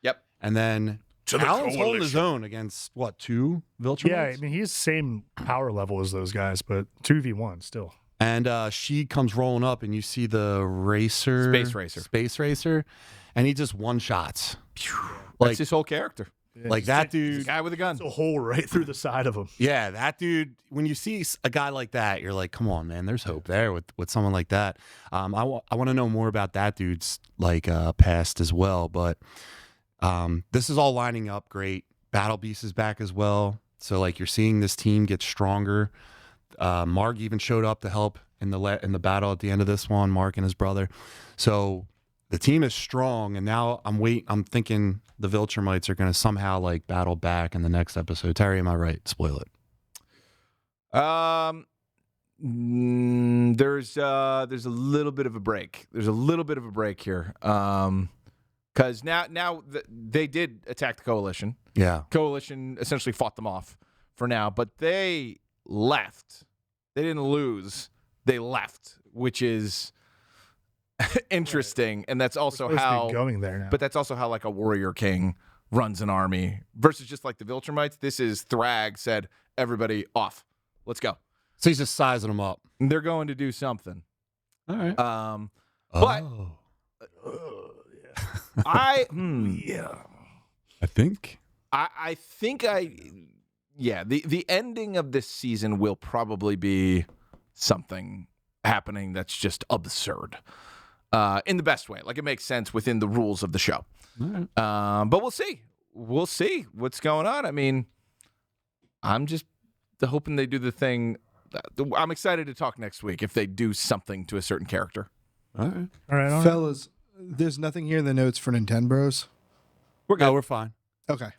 Yep. And then Alan's holding his own against, what, 2 Viltrumites? Yeah, I mean, he's the same power level as those guys, but 2v1 still. And she comes rolling up, and you see the Space Racer, and he just one-shots. That's his whole character. Like that He's dude. a guy with a gun. It's a hole right through the side of him. Yeah, that dude, when you see a guy like that, you're like, come on, man, there's hope there with someone like that. I want to know more about that dude's like past as well. But this is all lining up great. Battle Beast is back as well. So like you're seeing this team get stronger. Mark even showed up to help in the battle at the end of this one, Mark and his brother. So the team is strong, and now I'm thinking the Viltrumites are going to somehow like battle back in the next episode. Terry, am I right? Spoil it. There's a little bit of a break. There's a little bit of a break here. Because now they did attack the Coalition. Yeah. Coalition essentially fought them off for now, but they left. They didn't lose. They left, which is interesting, and that's also We're supposed to how be going there now. But that's also how like a warrior king runs an army versus just like the Viltrumites. This is Thrag said, everybody off. Let's go. So he's just sizing them up. And they're going to do something. All right. But I think. I think the ending of this season will probably be something happening that's just absurd. In the best way. Like it makes sense within the rules of the show. All right. But we'll see. We'll see what's going on. I mean, I'm just hoping they do the thing. I'm excited to talk next week if they do something to a certain character. All right. All right, Fellas, there's nothing here in the notes for Nintendo Bros. We're good. No, we're fine. Okay.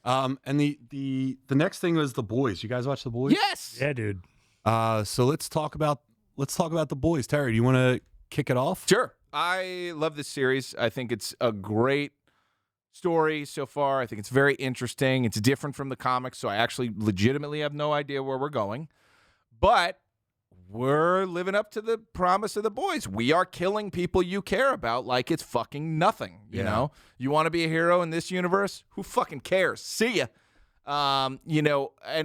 And the next thing was The Boys. You guys watch The Boys? Yes. Yeah, dude. So let's talk about The Boys. Terry, do you want to kick it off? Sure. I love this series. I think it's a great story so far. I think it's very interesting. It's different from the comics, so I actually legitimately have no idea where we're going. But we're living up to the promise of The Boys. We are killing people you care about like it's fucking nothing. You know? You want to be a hero in this universe? Who fucking cares? See ya. And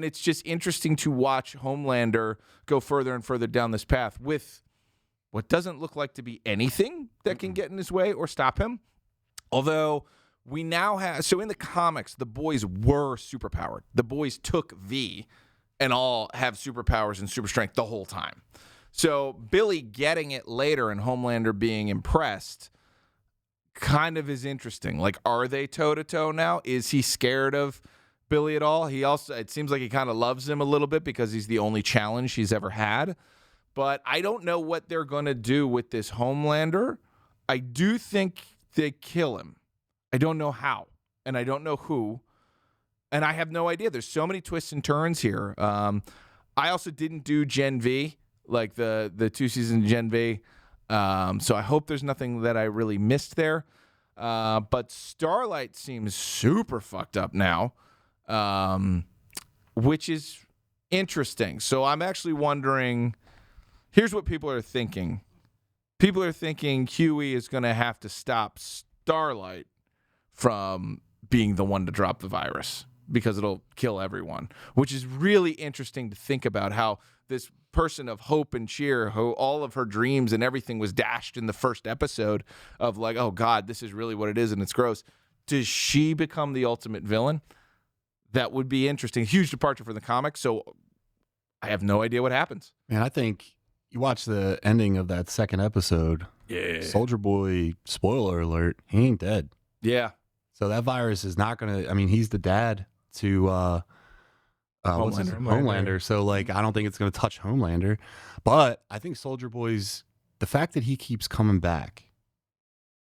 it's just interesting to watch Homelander go further and further down this path with what doesn't look like to be anything that can get in his way or stop him. Although we now have, so in the comics, the boys were superpowered. The boys took V and all have superpowers and super strength the whole time. So Billy getting it later and Homelander being impressed kind of is interesting. Like, are they toe-to-toe now? Is he scared of Billy at all? It seems like he kind of loves him a little bit because he's the only challenge he's ever had. But I don't know what they're going to do with this Homelander. I do think they kill him. I don't know how, and I don't know who, and I have no idea. There's so many twists and turns here. I also didn't do Gen V, like the 2 seasons Gen V, so I hope there's nothing that I really missed there. But Starlight seems super fucked up now, which is interesting. So I'm actually wondering, here's what people are thinking. People are thinking Huey is going to have to stop Starlight from being the one to drop the virus because it'll kill everyone, which is really interesting to think about how this person of hope and cheer, who all of her dreams and everything was dashed in the first episode of like, oh God, this is really what it is and it's gross. Does she become the ultimate villain? That would be interesting. Huge departure from the comics. So I have no idea what happens. Man, I think you watch the ending of that second episode. Yeah. Soldier Boy, spoiler alert, he ain't dead. Yeah. So that virus is not going to, I mean, he's the dad to what's his name? Homelander. So, like, I don't think it's going to touch Homelander. But I think Soldier Boy's, the fact that he keeps coming back,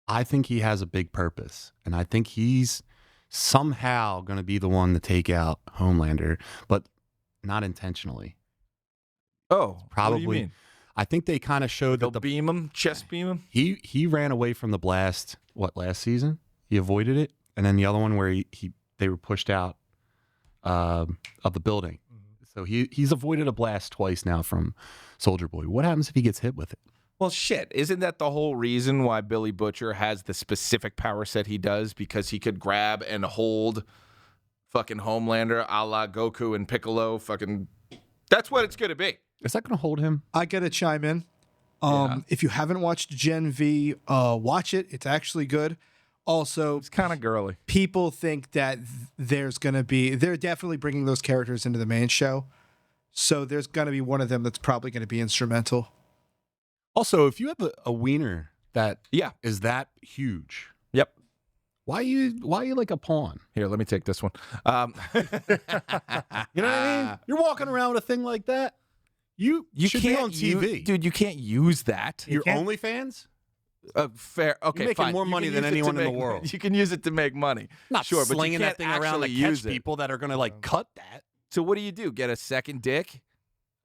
I think he has a big purpose. And I think he's somehow going to be the one to take out Homelander, but not intentionally. Oh, Probably. What do you mean? I think they kind of showed They'll that beam him, chest beam him. he ran away from the blast, last season? He avoided it. And then the other one where they were pushed out of the building. So he's avoided a blast twice now from Soldier Boy. What happens if he gets hit with it? Well, shit. Isn't that the whole reason why Billy Butcher has the specific power set he does? Because he could grab and hold fucking Homelander a la Goku and Piccolo. Fucking, that's what it's going to be. Is that going to hold him? I gotta chime in. Yeah. If you haven't watched Gen V, watch it. It's actually good. Also, It's kind of girly. people think that they're definitely bringing those characters into the main show. So there's gonna be one of them that's probably gonna be instrumental. Also, if you have a wiener that Yeah. is that huge, Yep. why you like a pawn? Here, let me take this one. You know what I mean? You're walking around with a thing like that. You should be on TV. dude. You can't use that. Your can't- OnlyFans? Fair. Okay, You're making fine. more You money can than use it to anyone in the make- world. You can use it to make money. Not sure, but you slinging that can't thing around to actually catch use it. people that are going to like cut that. So what do? Get a second dick?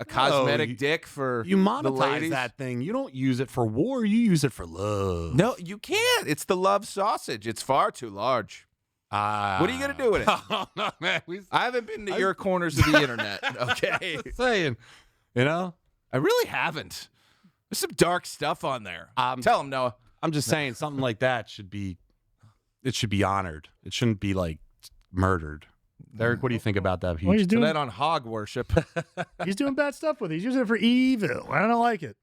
A cosmetic dick for You the monetize ladies? that thing. You don't use it for war. You use it for love. No, you can't. It's the love sausage. It's far too large. What are you gonna do with it? Oh, no, man. I haven't been to your corners of the internet. Okay, Just saying, you know. I really haven't. There's some dark stuff on there. Tell him, Noah. I'm just saying something like that should be honored. It shouldn't be like murdered. Derek, what do you think about that? Well, he's doing Tonight on hog worship. he's doing bad stuff with it. He's using it for evil. I don't like it.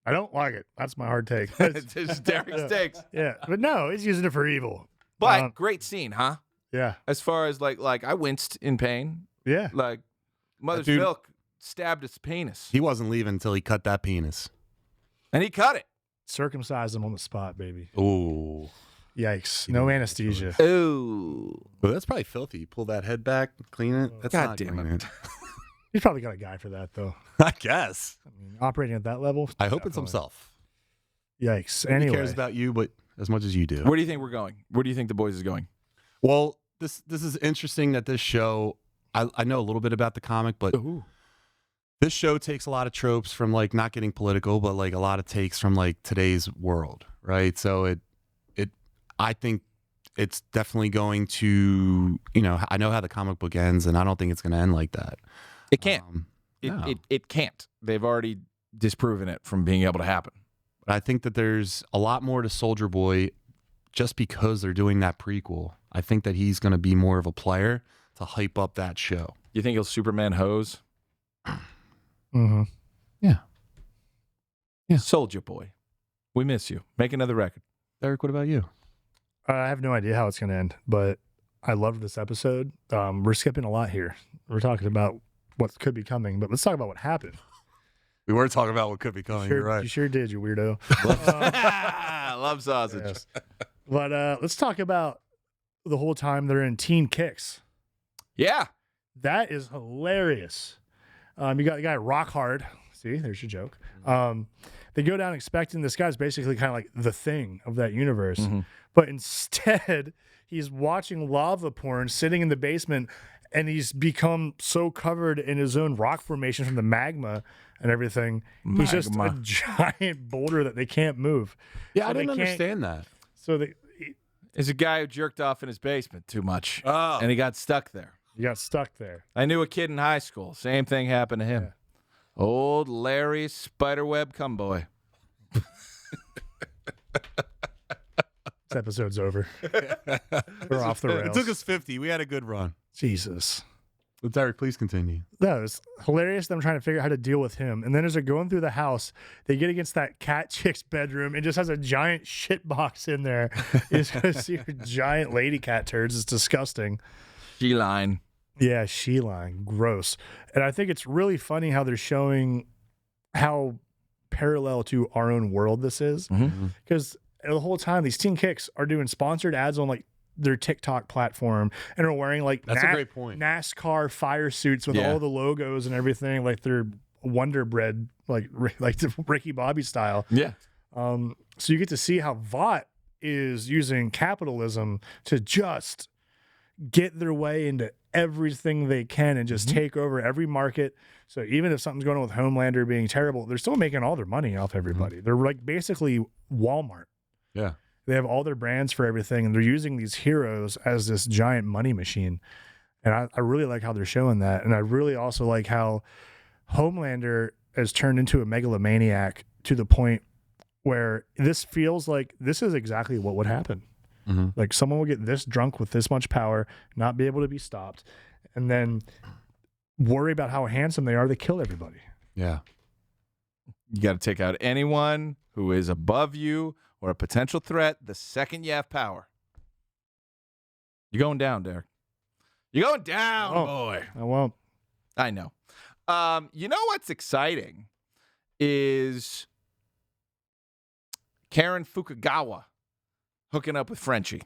I don't like it. That's my hard take. It's just Derek's takes. Yeah, but no, he's using it for evil. But great scene, huh? Yeah, As far as like I winced in pain. yeah. Like mother's dude- milk stabbed his penis, He wasn't leaving until he cut that penis. and he cut it. Circumcised him on the spot, baby. Ooh. Yikes. No anesthesia. Ooh. Well, that's probably filthy. You pull that head back, clean it. That's God not damn clean it. He's probably got a guy for that, though. I guess. I mean, operating at that level. I hope it's definitely. himself. Yikes. He Anyway, cares about you, but as much as you do. Where do you think we're going? Where do you think the boys is going? Well, this is interesting that this show. I know a little bit about the comic, but this show takes a lot of tropes from like not getting political, but like a lot of takes from like today's world, right? So I think it's definitely going to, I know how the comic book ends, and I don't think it's going to end like that. It can't. No. It can't. They've already disproven it from being able to happen. But I think that there's a lot more to Soldier Boy just because they're doing that prequel. I think that he's going to be more of a player to hype up that show. You think he'll Superman hose? Mm-hmm. Yeah. Soldier Boy, we miss you. Make another record. Eric, what about you? I have no idea how it's going to end, but I loved this episode. We're skipping a lot here. We're talking about what could be coming, but let's talk about what happened. We were talking about what could be coming. You're right. You sure did, you weirdo. Love sausage. Yes. But let's talk about the whole time they're in Teen Kicks. Yeah. That is hilarious. You got the guy Rock Hard. See, there's your joke. They go down expecting this guy's basically kind of like the thing of that universe. Mm-hmm. But instead, he's watching lava porn sitting in the basement, and he's become so covered in his own rock formation from the magma and everything. He's just a giant boulder that they can't move. Yeah, So I they didn't can't- understand that. So they, Is a guy who jerked off in his basement too much, Oh. and he got stuck there. you got stuck there. I knew a kid in high school. Same thing happened to him. Old Larry Spiderweb Cumboy. This episode's over. We're off the It rails. took us 50. We had a good run. Jesus. Let's Eric, please continue. That was hilarious. Them trying to figure out how to deal with him. And then as they're going through the house, they get against that cat chick's bedroom and just has a giant shit box in there. You just gonna see her giant lady cat turds. It's disgusting. G-line. Yeah, she-line. Gross. And I think it's really funny how they're showing how parallel to our own world this is. Because the whole time these Teen Kicks are doing sponsored ads on like their TikTok platform and are wearing like That's a great point. NASCAR fire suits with Yeah. all the logos and everything, like they're Wonder Bread, like the Ricky Bobby style. Yeah. So you get to see how Vought is using capitalism to just get their way into everything they can and just take over every market. So even if something's going on with Homelander being terrible, they're still making all their money off everybody. They're like basically Walmart. Yeah. They have all their brands for everything, and they're using these heroes as this giant money machine. And I really like how they're showing that. And I really also like how Homelander has turned into a megalomaniac to the point where this feels like this is exactly what would happen. Like someone will get this drunk with this much power, not be able to be stopped, and then worry about how handsome they are. They kill everybody. Yeah. You got to take out anyone who is above you or a potential threat the second you have power. You're going down, Derek. You're going down, Oh. boy. I won't. I know. You know what's exciting is Karen Fukugawa hooking up with Frenchie.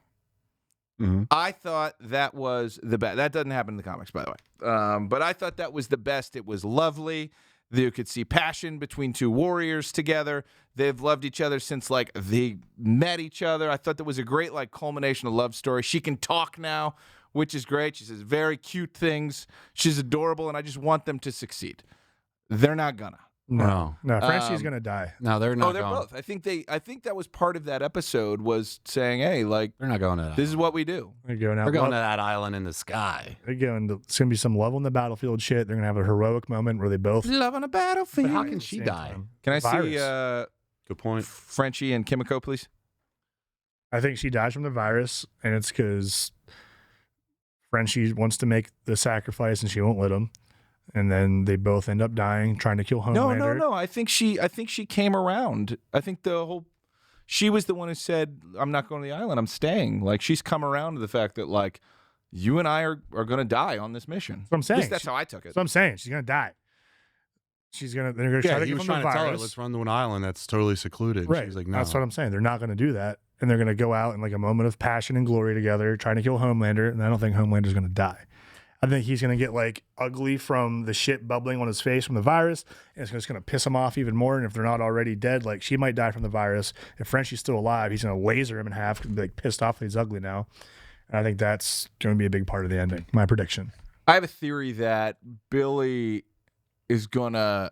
I thought that was the best. That doesn't happen in the comics, by the way. But I thought that was the best. It was lovely. You could see passion between two warriors together. They've loved each other since like they met each other. I thought that was a great like culmination of love story. She can talk now, which is great. She says very cute things. She's adorable, and I just want them to succeed. They're not gonna. No. No, Frenchie's gonna die. No, they're not Oh, they're going. both. I think that was part of that episode was saying, hey, like They're not going to that. this is what we do. They're going out. They're going to that island in the sky. They're going to. It's gonna be some love on the battlefield shit. They're gonna have a heroic moment where they both. Love on a battlefield. But how can she Same die? time. Can I Virus. see Good point. Frenchie and Kimiko, please? I think she dies from the virus, and it's because Frenchie wants to make the sacrifice, and she won't let him. And then they both end up dying, trying to kill Homelander. No. I think she came around. I think she was the one who said, I'm not going to the island, I'm staying. Like she's come around to the fact that like you and I are going to die on this mission. That's what I'm saying. At least that's how I took it. That's what I'm saying. She's gonna die. They're gonna try Yeah, to he get was from the trying to tell her, virus. let's run to an island that's totally secluded. Right. She's like, no. That's what I'm saying. They're not gonna do that, and they're gonna go out in like a moment of passion and glory together, trying to kill Homelander. And I don't think Homelander's gonna die. I think he's gonna get like ugly from the shit bubbling on his face from the virus, and it's just gonna piss him off even more. And if they're not already dead, like she might die from the virus. If Frenchie's still alive, he's gonna laser him in half, and be like pissed off that he's ugly now. And I think that's going to be a big part of the ending. My prediction. I have a theory that Billy is gonna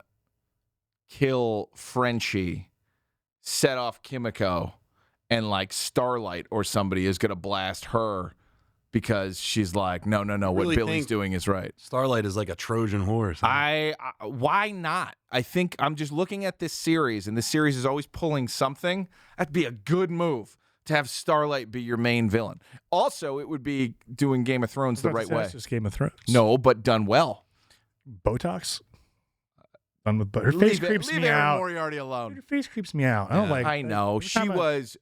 kill Frenchie, set off Kimiko, and like Starlight or somebody is gonna blast her because she's like, no, what really Billy's think doing is right. Starlight is like a Trojan horse. I why not? I think I'm just looking at this series, and this series is always pulling something. That'd be a good move to have Starlight be your main villain. Also, it would be doing Game of Thrones the right way. It's just Game of Thrones. No, but done well. Botox. Done with her face creeps leave me Erin out. Moriarty alone. Her face creeps me out. I don't like. I know. every She time was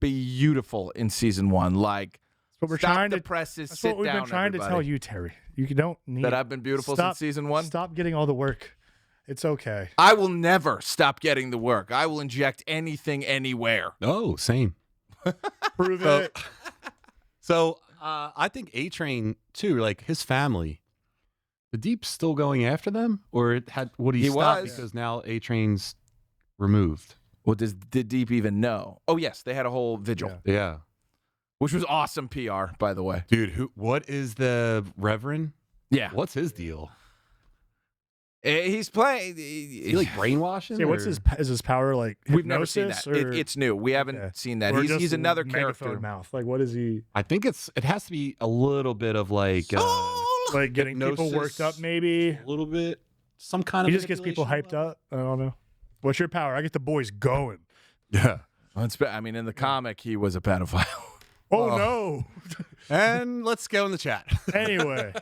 beautiful in season 1. Like, That's what we're stop trying the to. presses, That's sit what we've down, been trying to tell everybody. you, Terry. You don't need That I've been beautiful Stop- since season 1? Stop getting all the work. It's okay. I will never stop getting the work. I will inject anything anywhere. Oh, same. Prove So- it. So I think A-Train too, like his family. The Deep's still going after them, or would he He stop was. because now A-Train's removed? Well, did Deep even know? Oh, yes. They had a whole vigil, Yeah, which was awesome PR, by the way. dude. What is the Reverend? Yeah. What's his deal? He's playing. Is he like brainwashing? Yeah, what's or- his power like? We've never seen hypnosis, that. Or, It's new. We haven't Okay. seen that. or He's just another megaphone character. mouth. Like, what is he I think it has to be a little bit of like like? Getting people worked up, hypnosis, maybe. a little bit, some kind He of. just gets people hyped manipulation. up. I don't know. What's your power? I get the boys going. Yeah. I mean, in the comic, he was a pedophile. Oh no. And let's go in the chat. Anyway,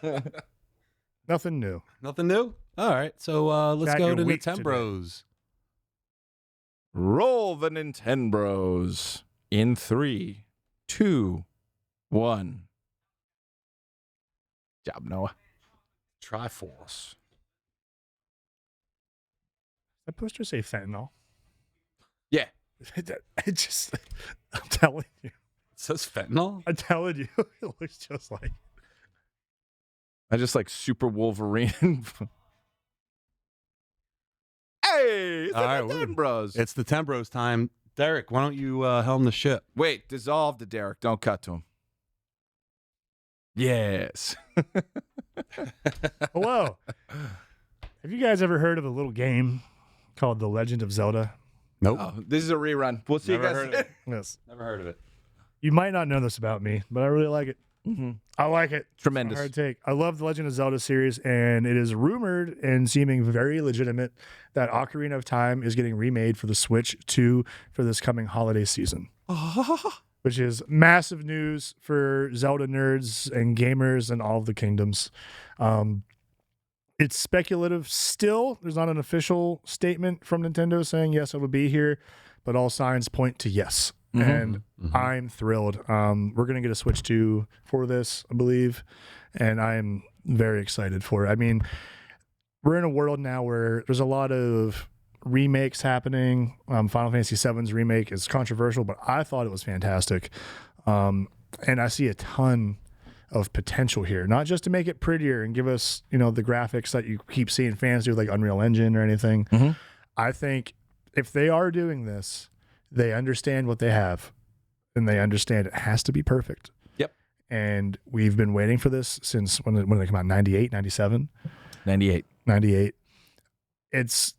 nothing new. Nothing new. All right, so let's Got go your to week Nintembros. Roll the Nintembros in 3, 2, 1. Job, Noah. Triforce. That poster say fentanyl? Yeah. It just, I'm telling you. It says fentanyl. I'm telling you, it looks just like. I just like Super Wolverine. Hey, it's All right, the Nintembros. It's the Tembros time. Derek, why don't you helm the ship? Wait, dissolve the Derek. Don't cut to him. Yes. Hello. Have you guys ever heard of a little game called The Legend of Zelda? Nope. Oh, this is a rerun. We'll see Never you heard of guys. it. Yes. Never heard of it. You might not know this about me, but I really like it. Mhm. I like it. Tremendous. Hard take. I love the Legend of Zelda series, and it is rumored and seeming very legitimate that Ocarina of Time is getting remade for the Switch 2 for this coming holiday season, which is massive news for Zelda nerds and gamers and all of the kingdoms. It's speculative still. There's not an official statement from Nintendo saying, yes, it will be here, but all signs point to yes. Mhm. And I'm thrilled. We're going to get a Switch 2 for this, I believe, and I'm very excited for it. I mean, we're in a world now where there's a lot of remakes happening. Final Fantasy VII's remake is controversial, but I thought it was fantastic. And I see a ton of potential here, not just to make it prettier and give us, the graphics that you keep seeing fans do with like Unreal Engine or anything. Mhm. I think if they are doing this, they understand what they have and they understand it has to be perfect. Yep. And we've been waiting for this since when they come out, 98, 97, 98. 98. It's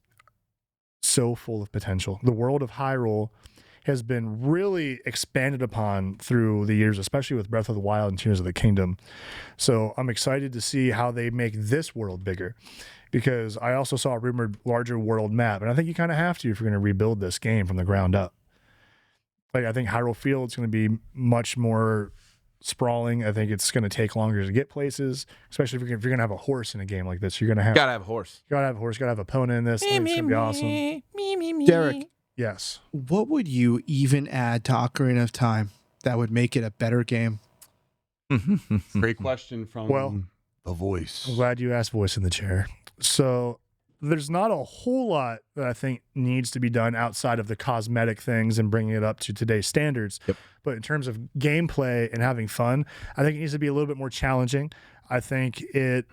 so full of potential. The world of Hyrule has been really expanded upon through the years, especially with Breath of the Wild and Tears of the Kingdom. So I'm excited to see how they make this world bigger, because I also saw a rumored larger world map, and I think you kind of have to if you're going to rebuild this game from the ground up. Like, I think Hyrule Field's going to be much more sprawling. I think it's going to take longer to get places, especially if you're going to have a horse in a game like this. You're going to have Gotta have a horse. a horse, gotta have a opponent in this. I think it's going to be awesome. Derek, Yes. what would you even add to Ocarina of Time that would make it a better game? Great question from the voice. I'm glad you asked voice in the chair. So there's not a whole lot that I think needs to be done outside of the cosmetic things and bringing it up to today's standards. Yep. But in terms of gameplay and having fun, I think it needs to be a little bit more challenging. I think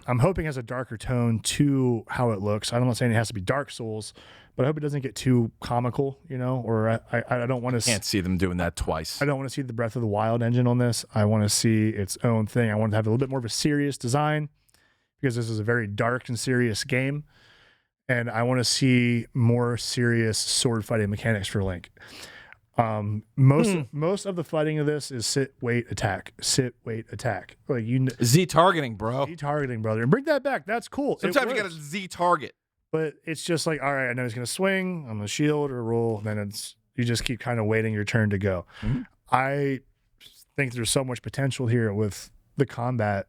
I'm hoping it has a darker tone to how it looks. I'm not saying it has to be Dark Souls, but I hope it doesn't get too comical, or I don't want to Can't see them doing that twice. I don't want to see the Breath of the Wild engine on this. I want to see its own thing. I want it to have a little bit more of a serious design because this is a very dark and serious game. And I want to see more serious sword fighting mechanics for Link. Most of the fighting of this is sit, wait, attack. Sit, wait, attack. Like Z targeting, bro. Z targeting, brother. And bring that back. That's cool. Sometimes you got to Z target. But it's just like, all right, I know he's going to swing. I'm going to shield or roll. Then you just keep kind of waiting your turn to go. Mm-hmm. I think there's so much potential here with the combat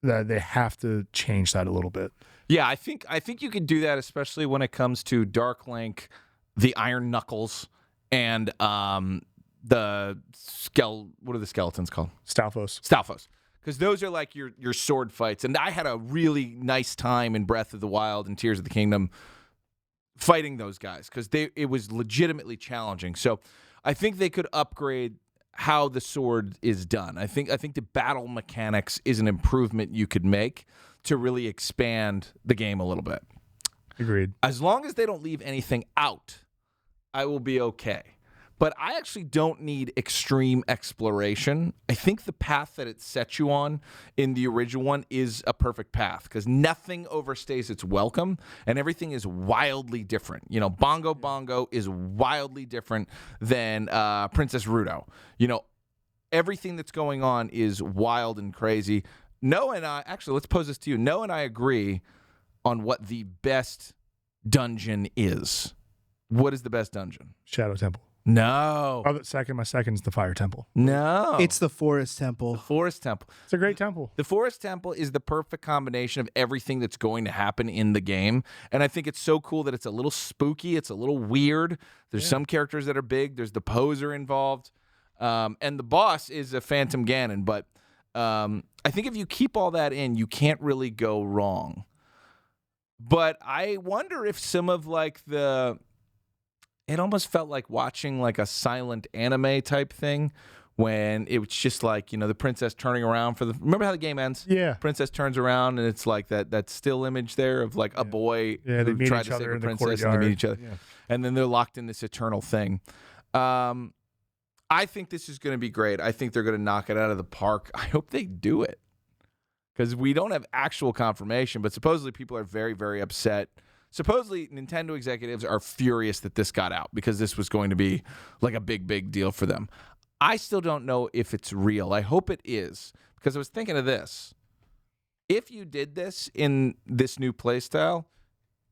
that they have to change that a little bit. Yeah, I think you could do that, especially when it comes to Dark Link, the Iron Knuckles, and what are the skeletons called? Stalfos. Because those are like your sword fights. And I had a really nice time in Breath of the Wild and Tears of the Kingdom fighting those guys because it was legitimately challenging. So I think they could upgrade how the sword is done. I think the battle mechanics is an improvement you could make to really expand the game a little bit. Agreed. As long as they don't leave anything out, I will be okay. But I actually don't need extreme exploration. I think the path that it sets you on in the original one is a perfect path because nothing overstays its welcome and everything is wildly different. Bongo Bongo is wildly different than Princess Ruto. Everything that's going on is wild and crazy. Noah and I, actually, let's pose this to you. Noah and I agree on what the best dungeon is. What is the best dungeon? Shadow Temple. No. My second is the Fire Temple. No. It's the Forest Temple. The Forest Temple. It's a great temple. The Forest Temple is the perfect combination of everything that's going to happen in the game. And I think it's so cool that it's a little spooky. It's a little weird. There's some characters that are big. There's the poser involved. And the boss is a Phantom Ganon. But I think if you keep all that in, you can't really go wrong. But I wonder if some of it almost felt like watching like a silent anime type thing when it was just like, the princess turning around remember how the game ends? Yeah. Princess turns around and it's like that still image there of like a boy they who meet tried each to save other a in the princess and courtyard. they meet each other. Yeah. And then they're locked in this eternal thing. I think this is going to be great. I think they're going to knock it out of the park. I hope they do it because we don't have actual confirmation, but supposedly people are very, very upset. Supposedly, Nintendo executives are furious that this got out because this was going to be like a big, big deal for them. I still don't know if it's real. I hope it is because I was thinking of this. If you did this in this new playstyle,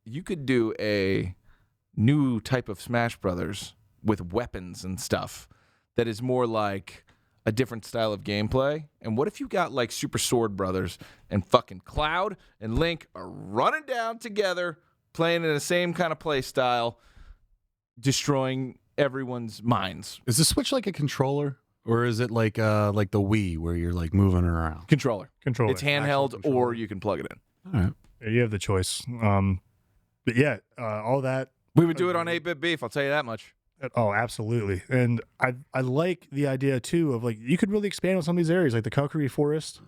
you could do a new type of Smash Brothers with weapons and stuff that is more like a different style of gameplay. And what if you got like Super Sword Brothers and fucking Cloud and Link are running down together, playing in the same kind of play style, destroying everyone's minds. Is the Switch like a controller, or is it like the Wii where you're like moving around? Controller. Actual It's handheld, controller. or you can plug it in. All right. Yeah, you have the choice. But yeah, all that. We would do it on 8-Bit Beef, I'll tell you that much. Oh, absolutely. And I like the idea too of like you could really expand on some of these areas, like the Kukri Forest,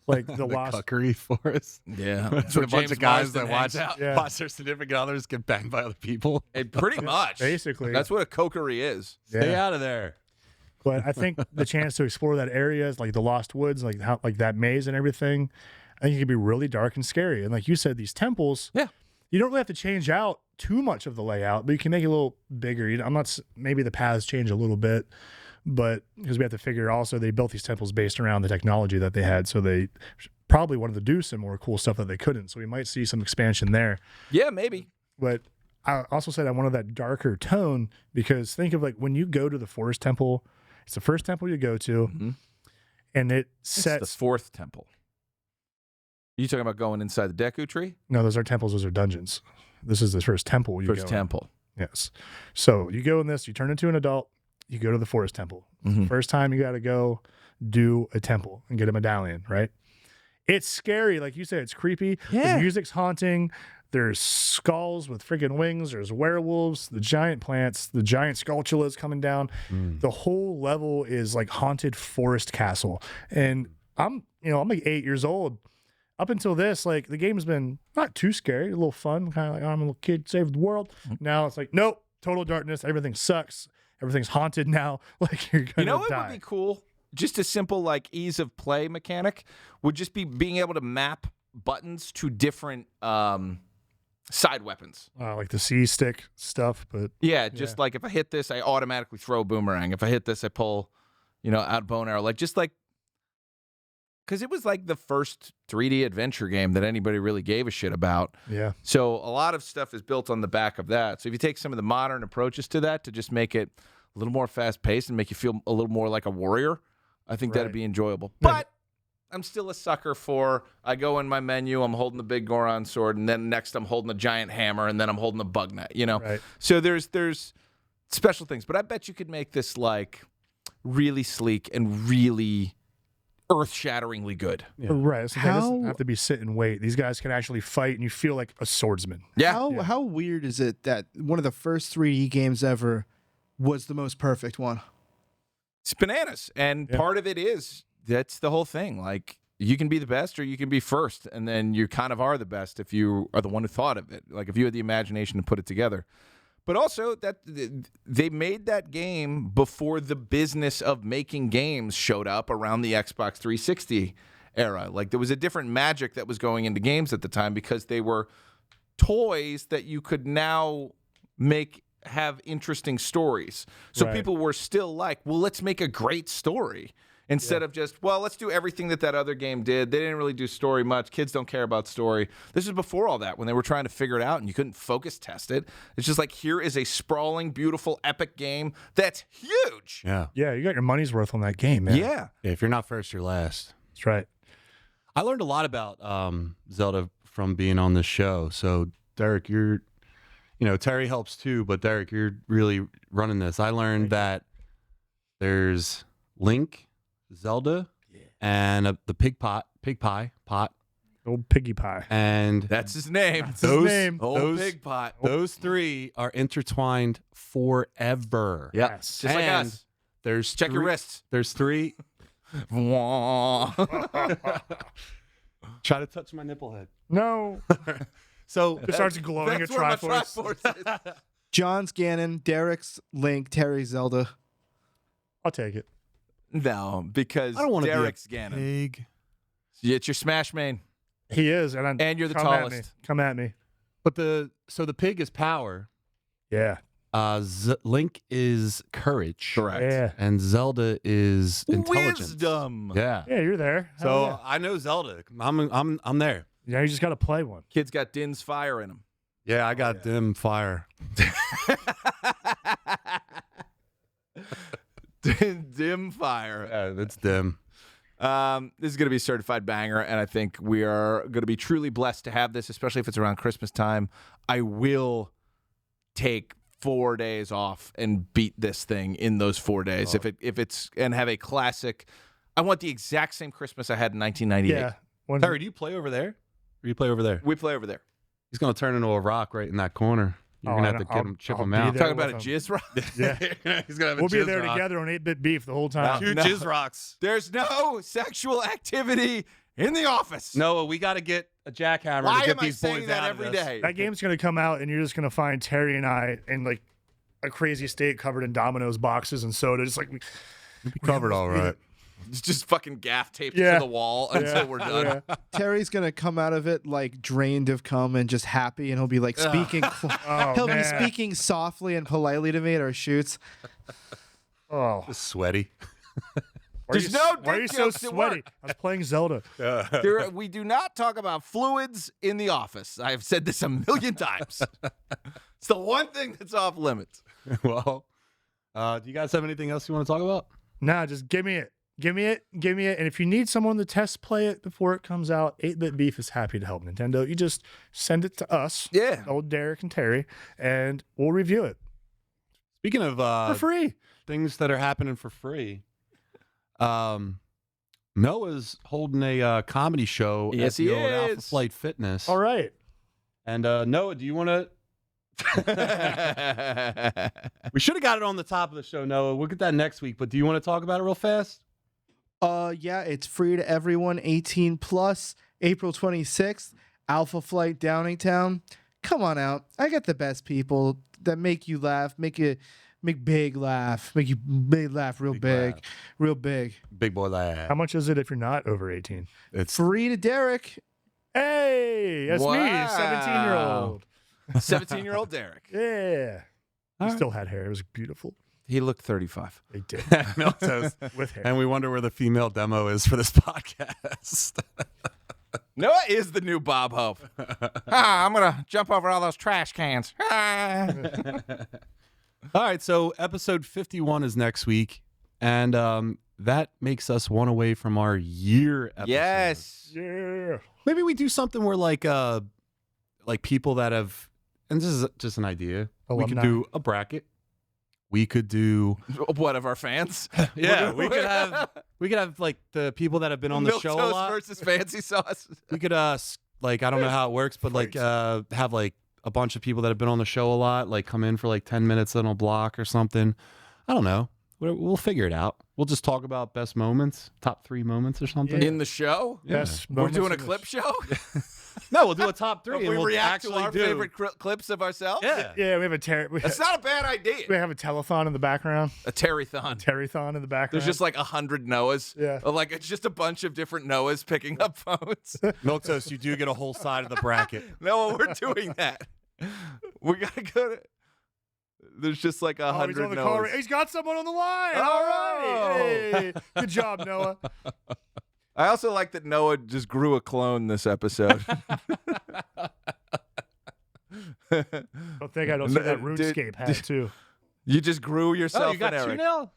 like the lost. Cuckery Forest. Yeah. That's a bunch of guys that watch out. watch their significant others get banged by other people. Pretty much. Basically. That's what a kokery is. Stay out of there. But I think the chance to explore that area is like the Lost Woods, like that maze and everything. I think it could be really dark and scary. And like you said, these temples. Yeah. You don't really have to change out too much of the layout, but you can make it a little bigger. Maybe the paths change a little bit, but because we have to figure also they built these temples based around the technology that they had. So they probably wanted to do some more cool stuff that they couldn't. So we might see some expansion there. Yeah, maybe. But I also said I wanted that darker tone because think of like when you go to the Forest Temple, it's the first temple you go to, and it sets It's the fourth temple. You talking about going inside the Deku Tree? No, those are temples. Those are dungeons. This is the first temple. First temple. Yes. So you go in this, you turn into an adult, you go to the Forest Temple. First time you got to go do a temple and get a medallion, right? It's scary. Like you said, it's creepy. Yeah. The music's haunting. There's skulls with freaking wings. There's werewolves, the giant plants, the giant skulltulas coming down. The whole level is like haunted forest castle. And I'm like 8 years old. Up until this, like the game's been not too scary, a little fun, kind of like, oh, I'm a little kid, save the world. Now it's like, nope, total darkness. Everything sucks. Everything's haunted now. Like you're gonna what die. would be cool? Just a simple like ease of play mechanic would just be being able to map buttons to different side weapons. Like the C stick stuff, but Yeah, just like if I hit this, I automatically throw a boomerang. If I hit this, I pull, out bow and arrow. Like just like. Because it was like the first 3D adventure game that anybody really gave a shit about. yeah. So a lot of stuff is built on the back of that. So if you take some of the modern approaches to that to just make it a little more fast-paced and make you feel a little more like a warrior, I think that'd Right. be enjoyable. But I'm still a sucker for, I go in my menu, I'm holding the big Goron sword, and then next I'm holding a giant hammer, and then I'm holding a bug net, Right. So there's special things. But I bet you could make this like really sleek and really earth-shatteringly good. Yeah. Right. So it doesn't How- have to be sit and wait. These guys can actually fight, and you feel like a swordsman. Yeah. How weird is it that one of the first 3D games ever was the most perfect one? It's bananas. And Yeah. part of it is, that's the whole thing. Like, you can be the best or you can be first. And then you kind of are the best if you are the one who thought of it. Like, if you had the imagination to put it together. But also, that they made that game before the business of making games showed up around the Xbox 360 era. Like, there was a different magic that was going into games at the time because they were toys that you could now have interesting stories. So Right. people were still like, well, let's make a great story instead of just, well, let's do everything that other game did. They didn't really do story much. Kids don't care about story. This is before all that, when they were trying to figure it out and you couldn't focus test it. It's just like, here is a sprawling, beautiful, epic game that's huge. Yeah. Yeah, you got your money's worth on that game, man. Yeah. If you're not first, you're last. That's right. I learned a lot about Zelda from being on this show. So, Derek, Terry helps too, but Derek, you're really running this. I learned that there's Link, Zelda, and the pig pot, Old piggy pie. and That's his name. his those, name. Old those, pig pot. those three are intertwined forever. Yeah. Yes. Just like And us. There's Check your three- wrists. There's three. Wah. Try to touch my nipple head. No. So It starts glowing That's at where my Triforce. Triforce is. John's Ganon, Derek's Link, Terry's Zelda. I'll take it. No, because I don't want to Derek's be a Ganon. pig. It's your smash main. He is, and you're the come at me. tallest. Come at me. But the pig is power. Yeah. Link is courage. Correct. Yeah. And Zelda is intelligence. Wisdom. Yeah. Yeah, you're there. So Hell yeah. I know Zelda. I'm there. Yeah, you just got to play one. Kid's got Din's fire in him. Yeah, I got dim fire. Dim fire. Yeah, that's dim. This is going to be a certified banger, and I think we are going to be truly blessed to have this, especially if it's around Christmas time. I will take 4 days off and beat this thing in those 4 days. If it's and have a classic. I want the exact same Christmas I had in 1998. Yeah. One, Terry, do you play over there? Or you play over there? We play over there. He's gonna turn into a rock right in that corner. You're gonna have to get him, chip him out. there Talking about a with jizz rock. Yeah. He's gonna have We'll be there together on 8-Bit Beef the whole time. Two No. jizz rocks. There's no sexual activity in the office. Noah, we got to get a jackhammer Why to get am I these saying boys that out every of this. day? That game's going to come out, and you're just going to find Terry and I in like a crazy state covered in Domino's boxes and soda. Just like, Covered all right. It's just fucking gaff taped Yeah. to the wall until we're done. yeah. Terry's gonna come out of it like drained of cum and just happy, and he'll be like speaking. Oh, he'll be man. speaking softly and politely to me at our shoots. Oh. Just sweaty. There's no Why are you dick so jokes at sweaty? work. I was playing Zelda. We do not talk about fluids in the office. I have said this a million times. It's the one thing that's off limits. Well, do you guys have anything else you want to talk about? Nah, just give me it. Give me it. Give me it. And if you need someone to test play it before it comes out, 8-Bit Beef is happy to help Nintendo. You just send it to us, Yeah. old Derek and Terry, and we'll review it Speaking of for free. things that are happening for free, Noah's holding a comedy show Yes, at the he old Alpha is. Flight Fitness. All right. And Noah, do you want to? We should have got it on the top of the show, Noah. We'll get that next week. But do you want to talk about it real fast? Yeah, it's free to everyone, 18 plus. April 26th, Alpha Flight Downingtown. Come on out. I got the best people that make you laugh, make big laugh, make you big laugh real big, real big. Big boy lad. How much is it if you're not over 18? It's Free to Derek. Hey, that's me, Wow. 17-year-old. 17-year-old Derek. Yeah. He right. still had hair. It was beautiful. He looked 35. They did. Milk Toast. With hair. And we wonder where the female demo is for this podcast. Noah is the new Bob Hope. I'm going to jump over all those trash cans. All right, so episode 51 is next week, and that makes us one away from our year episode. Yes. Yeah. Maybe we do something where like people that have, and this is just an idea. We could Alumni. do a bracket. We could do What, of our fans? yeah. We could have like the people that have been on the Milk show a Toast lot. versus Fancy Sauce. We could like I don't know how it works, but like have like a bunch of people that have been on the show a lot, like come in for like 10 minutes on a block or something. I don't know. We'll figure it out. We'll just talk about best moments, top 3 moments or something. In the show? Yes. We're doing a clip show? No, we'll do a top 3. we and we'll react to actually our do. favorite clips of ourselves? Yeah. Yeah, we have That's not a bad idea. we have a telethon in the background. A Terry-thon. Terrython in the background. There's just like 100 Noahs. Yeah. Like it's just a bunch of different Noahs picking up phones. Milk Toast, you do get a whole side of the bracket. No, we're doing that. We gotta go to. There's just like Oh, he's 100 on the call. Noahs. He's got someone on the line. Oh. All right. Hey. Good job, Noah. I also like that Noah just grew a clone this episode. Don't think I don't see that RuneScape hat too. You just grew yourself Oh, you got an 2 Eric. now?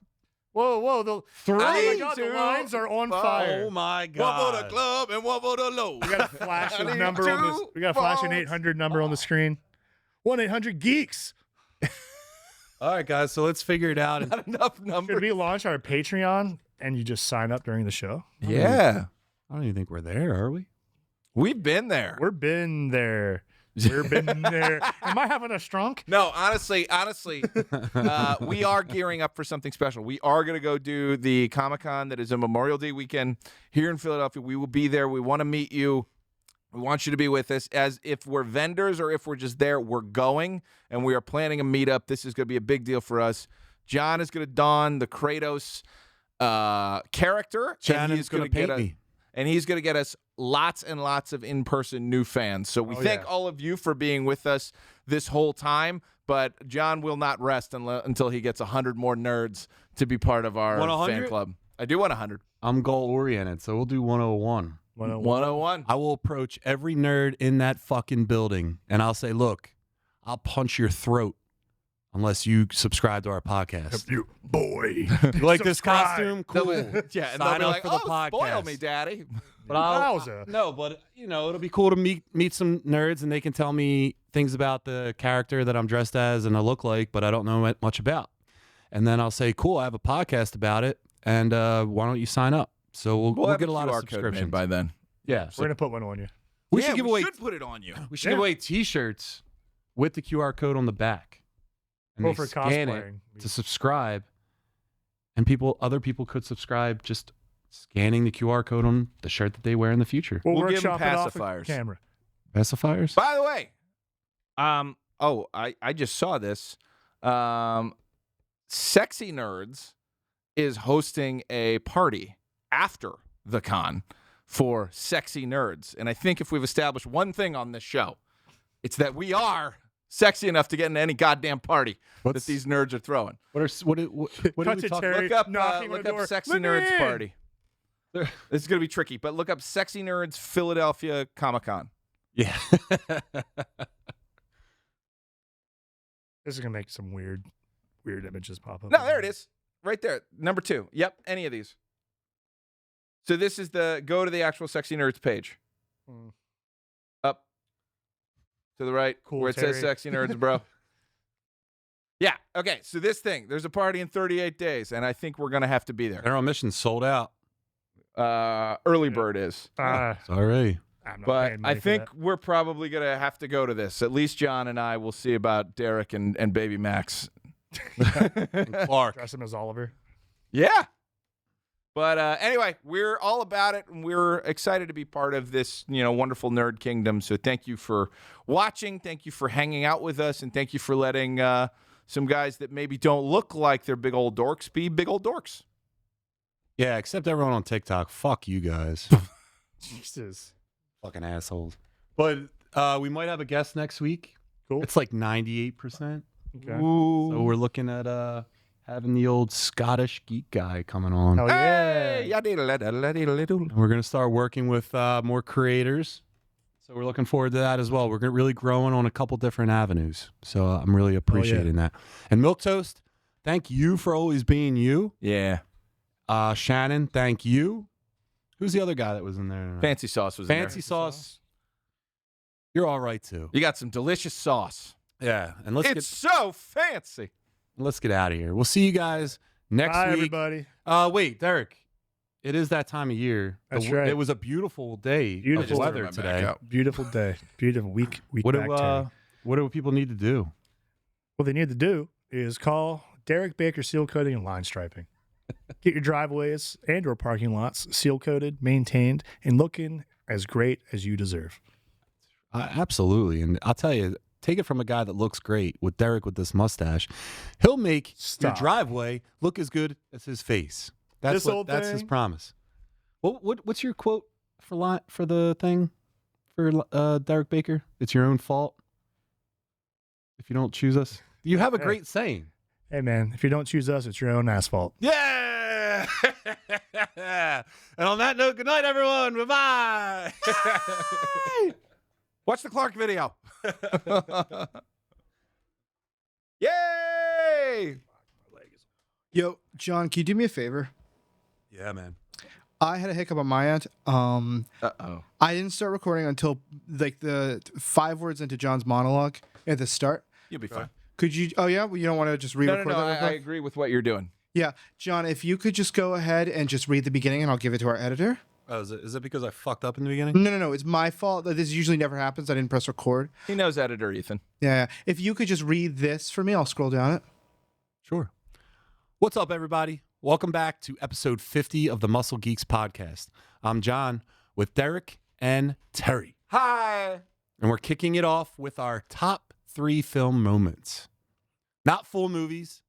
Whoa, the 3? Oh my God, the 2, lines are on 5. fire. Oh my One for god. the club and one for the low. We got a flash I need number on this. 2 We got a flash an phones. 800 number on the screen. 1-800-GEEKS. All right, guys, so let's figure it out. Not enough Should numbers. we launch our Patreon and you just sign up during the show? Yeah. I don't even think we're there, are we? We've been there. We're been there. We're been there. Am I having a strunk? No, honestly, we are gearing up for something special. We are going to go do the Comic-Con that is a Memorial Day weekend here in Philadelphia. We will be there. We want to meet you. We want you to be with us. As if we're vendors or if we're just there, we're going, and we are planning a meetup. This is going to be a big deal for us. John is going to don the Kratos character. Shannon's going to paint me. And he's going to get us lots and lots of in-person new fans. So we thank all of you for being with us this whole time. But John will not rest until he gets 100 more nerds to be part of our Want fan 100? club. I do want 100. I'm goal-oriented, so we'll do 101. 101. I will approach every nerd in that fucking building, and I'll say, look, I'll punch your throat unless you subscribe to our podcast. You boy. You like this Subscribe. costume? Cool. Yeah, and Sign they'll be up like, for the oh, podcast. spoil me, Daddy. But I'll, Wowza. no, but you know, it'll be cool to meet some nerds, and they can tell me things about the character that I'm dressed as and I look like, but I don't know much about. And then I'll say, cool, I have a podcast about it, and why don't you sign up? So we'll have get a lot of QR code made subscriptions by then. Yeah, We're so going to put one on you. we should give away. should put it on you. We should give away T-shirts with the QR code on the back, and Or they for scan cosplaying. it to subscribe, and other people could subscribe just scanning the QR code on the shirt that they wear in the future. We'll We'll give them workshop it off the pacifiers. camera. Pacifiers. By the way, I just saw this. Sexy Nerds is hosting a party after the con for sexy nerds. And I think if we've established one thing on this show, it's that we are sexy enough to get into any goddamn party that these nerds are throwing. What are Cut we to talking? Terry. Look up knocking on the door. Sexy Let me Nerds in. Party. This is going to be tricky, but look up Sexy Nerds Philadelphia Comic-Con. Yeah. This is going to make some weird images pop up. No, there it is. Right there. Number 2. Yep, any of these. So this is go to the actual Sexy Nerds page. Hmm. Up to the right, Cool, where it says Terry. Sexy Nerds, bro. Yeah, okay, so this thing, there's a party in 38 days, and I think we're going to have to be there. Their own mission sold out. Early bird is. Sorry. I'm not But paying I money for think that. we're probably going to have to go to this. At least John and I will see about Derek and Baby Max. Clark. Dress him as Oliver. Yeah. But anyway, we're all about it, and we're excited to be part of this, wonderful nerd kingdom. So thank you for watching. Thank you for hanging out with us, and thank you for letting some guys that maybe don't look like they're big old dorks be big old dorks. Yeah, except everyone on TikTok. Fuck you guys. Jesus. Fucking assholes. But we might have a guest next week. Cool. It's like 98%. Okay. Ooh. So we're looking at having the old Scottish geek guy coming on. Hell Hey, yeah. And we're going to start working with more creators. So we're looking forward to that as well. We're really growing on a couple different avenues. So I'm really appreciating that. And Milquetoast, thank you for always being you. Yeah. Shannon, thank you. Who's the other guy that was in there tonight? Fancy sauce was in there. Fancy sauce. You're all right too. You got some delicious sauce. Yeah, and It's so fancy. let's get out of here. We'll see you guys next Bye, week. everybody. Wait, Derek. It is that time of year. That's right. It was a beautiful day Beautiful of threw weather my back today. out. Beautiful day. Beautiful week What back, Terry. do people need to do? What they need to do is call Derek Baker Seal Coating and Line Striping. Get your driveways and or parking lots seal coated, maintained, and looking as great as you deserve. Absolutely, and I'll tell you, take it from a guy that looks great with Derek with this mustache. He'll make your Stop. driveway look as good as his face. That's This old that's his thing? promise. What's your quote for the thing for Derek Baker? It's your own fault if you don't choose us. You have a Hey. great saying. Hey, man, if you don't choose us, it's your own asphalt. Yeah. And on that note, good night, everyone. Bye bye. Watch the Clark video. Yay! Yo, John, can you do me a favor? Yeah, man. I had a hiccup on my end. Uh-oh. I didn't start recording until like the 5 words into John's monologue at the start. You'll be fine. Could you? Oh yeah, well, you don't want to just No, re-record that? real I quick? agree with what you're doing. Yeah, John, if you could just go ahead and just read the beginning, and I'll give it to our editor. Oh, is it because I fucked up in the beginning? No, it's my fault. This usually never happens. I didn't press record. He knows editor, Ethan. Yeah. If you could just read this for me, I'll scroll down it. Sure. What's up, everybody? Welcome back to episode 50 of the Muscle Geeks Podcast. I'm John with Derek and Terry. Hi. And we're kicking it off with our top 3 film moments. Not full movies,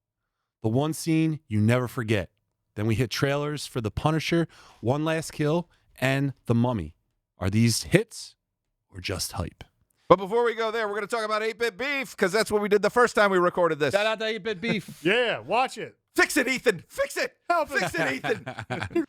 the one scene you never forget. Then we hit trailers for The Punisher, One Last Kill, and The Mummy. Are these hits or just hype? But before we go there, we're going to talk about 8-Bit Beef, because that's what we did the first time we recorded this. Shout out to 8-Bit Beef. Yeah, watch it. Fix it, Ethan. Fix it. Help Fix it. it, Ethan.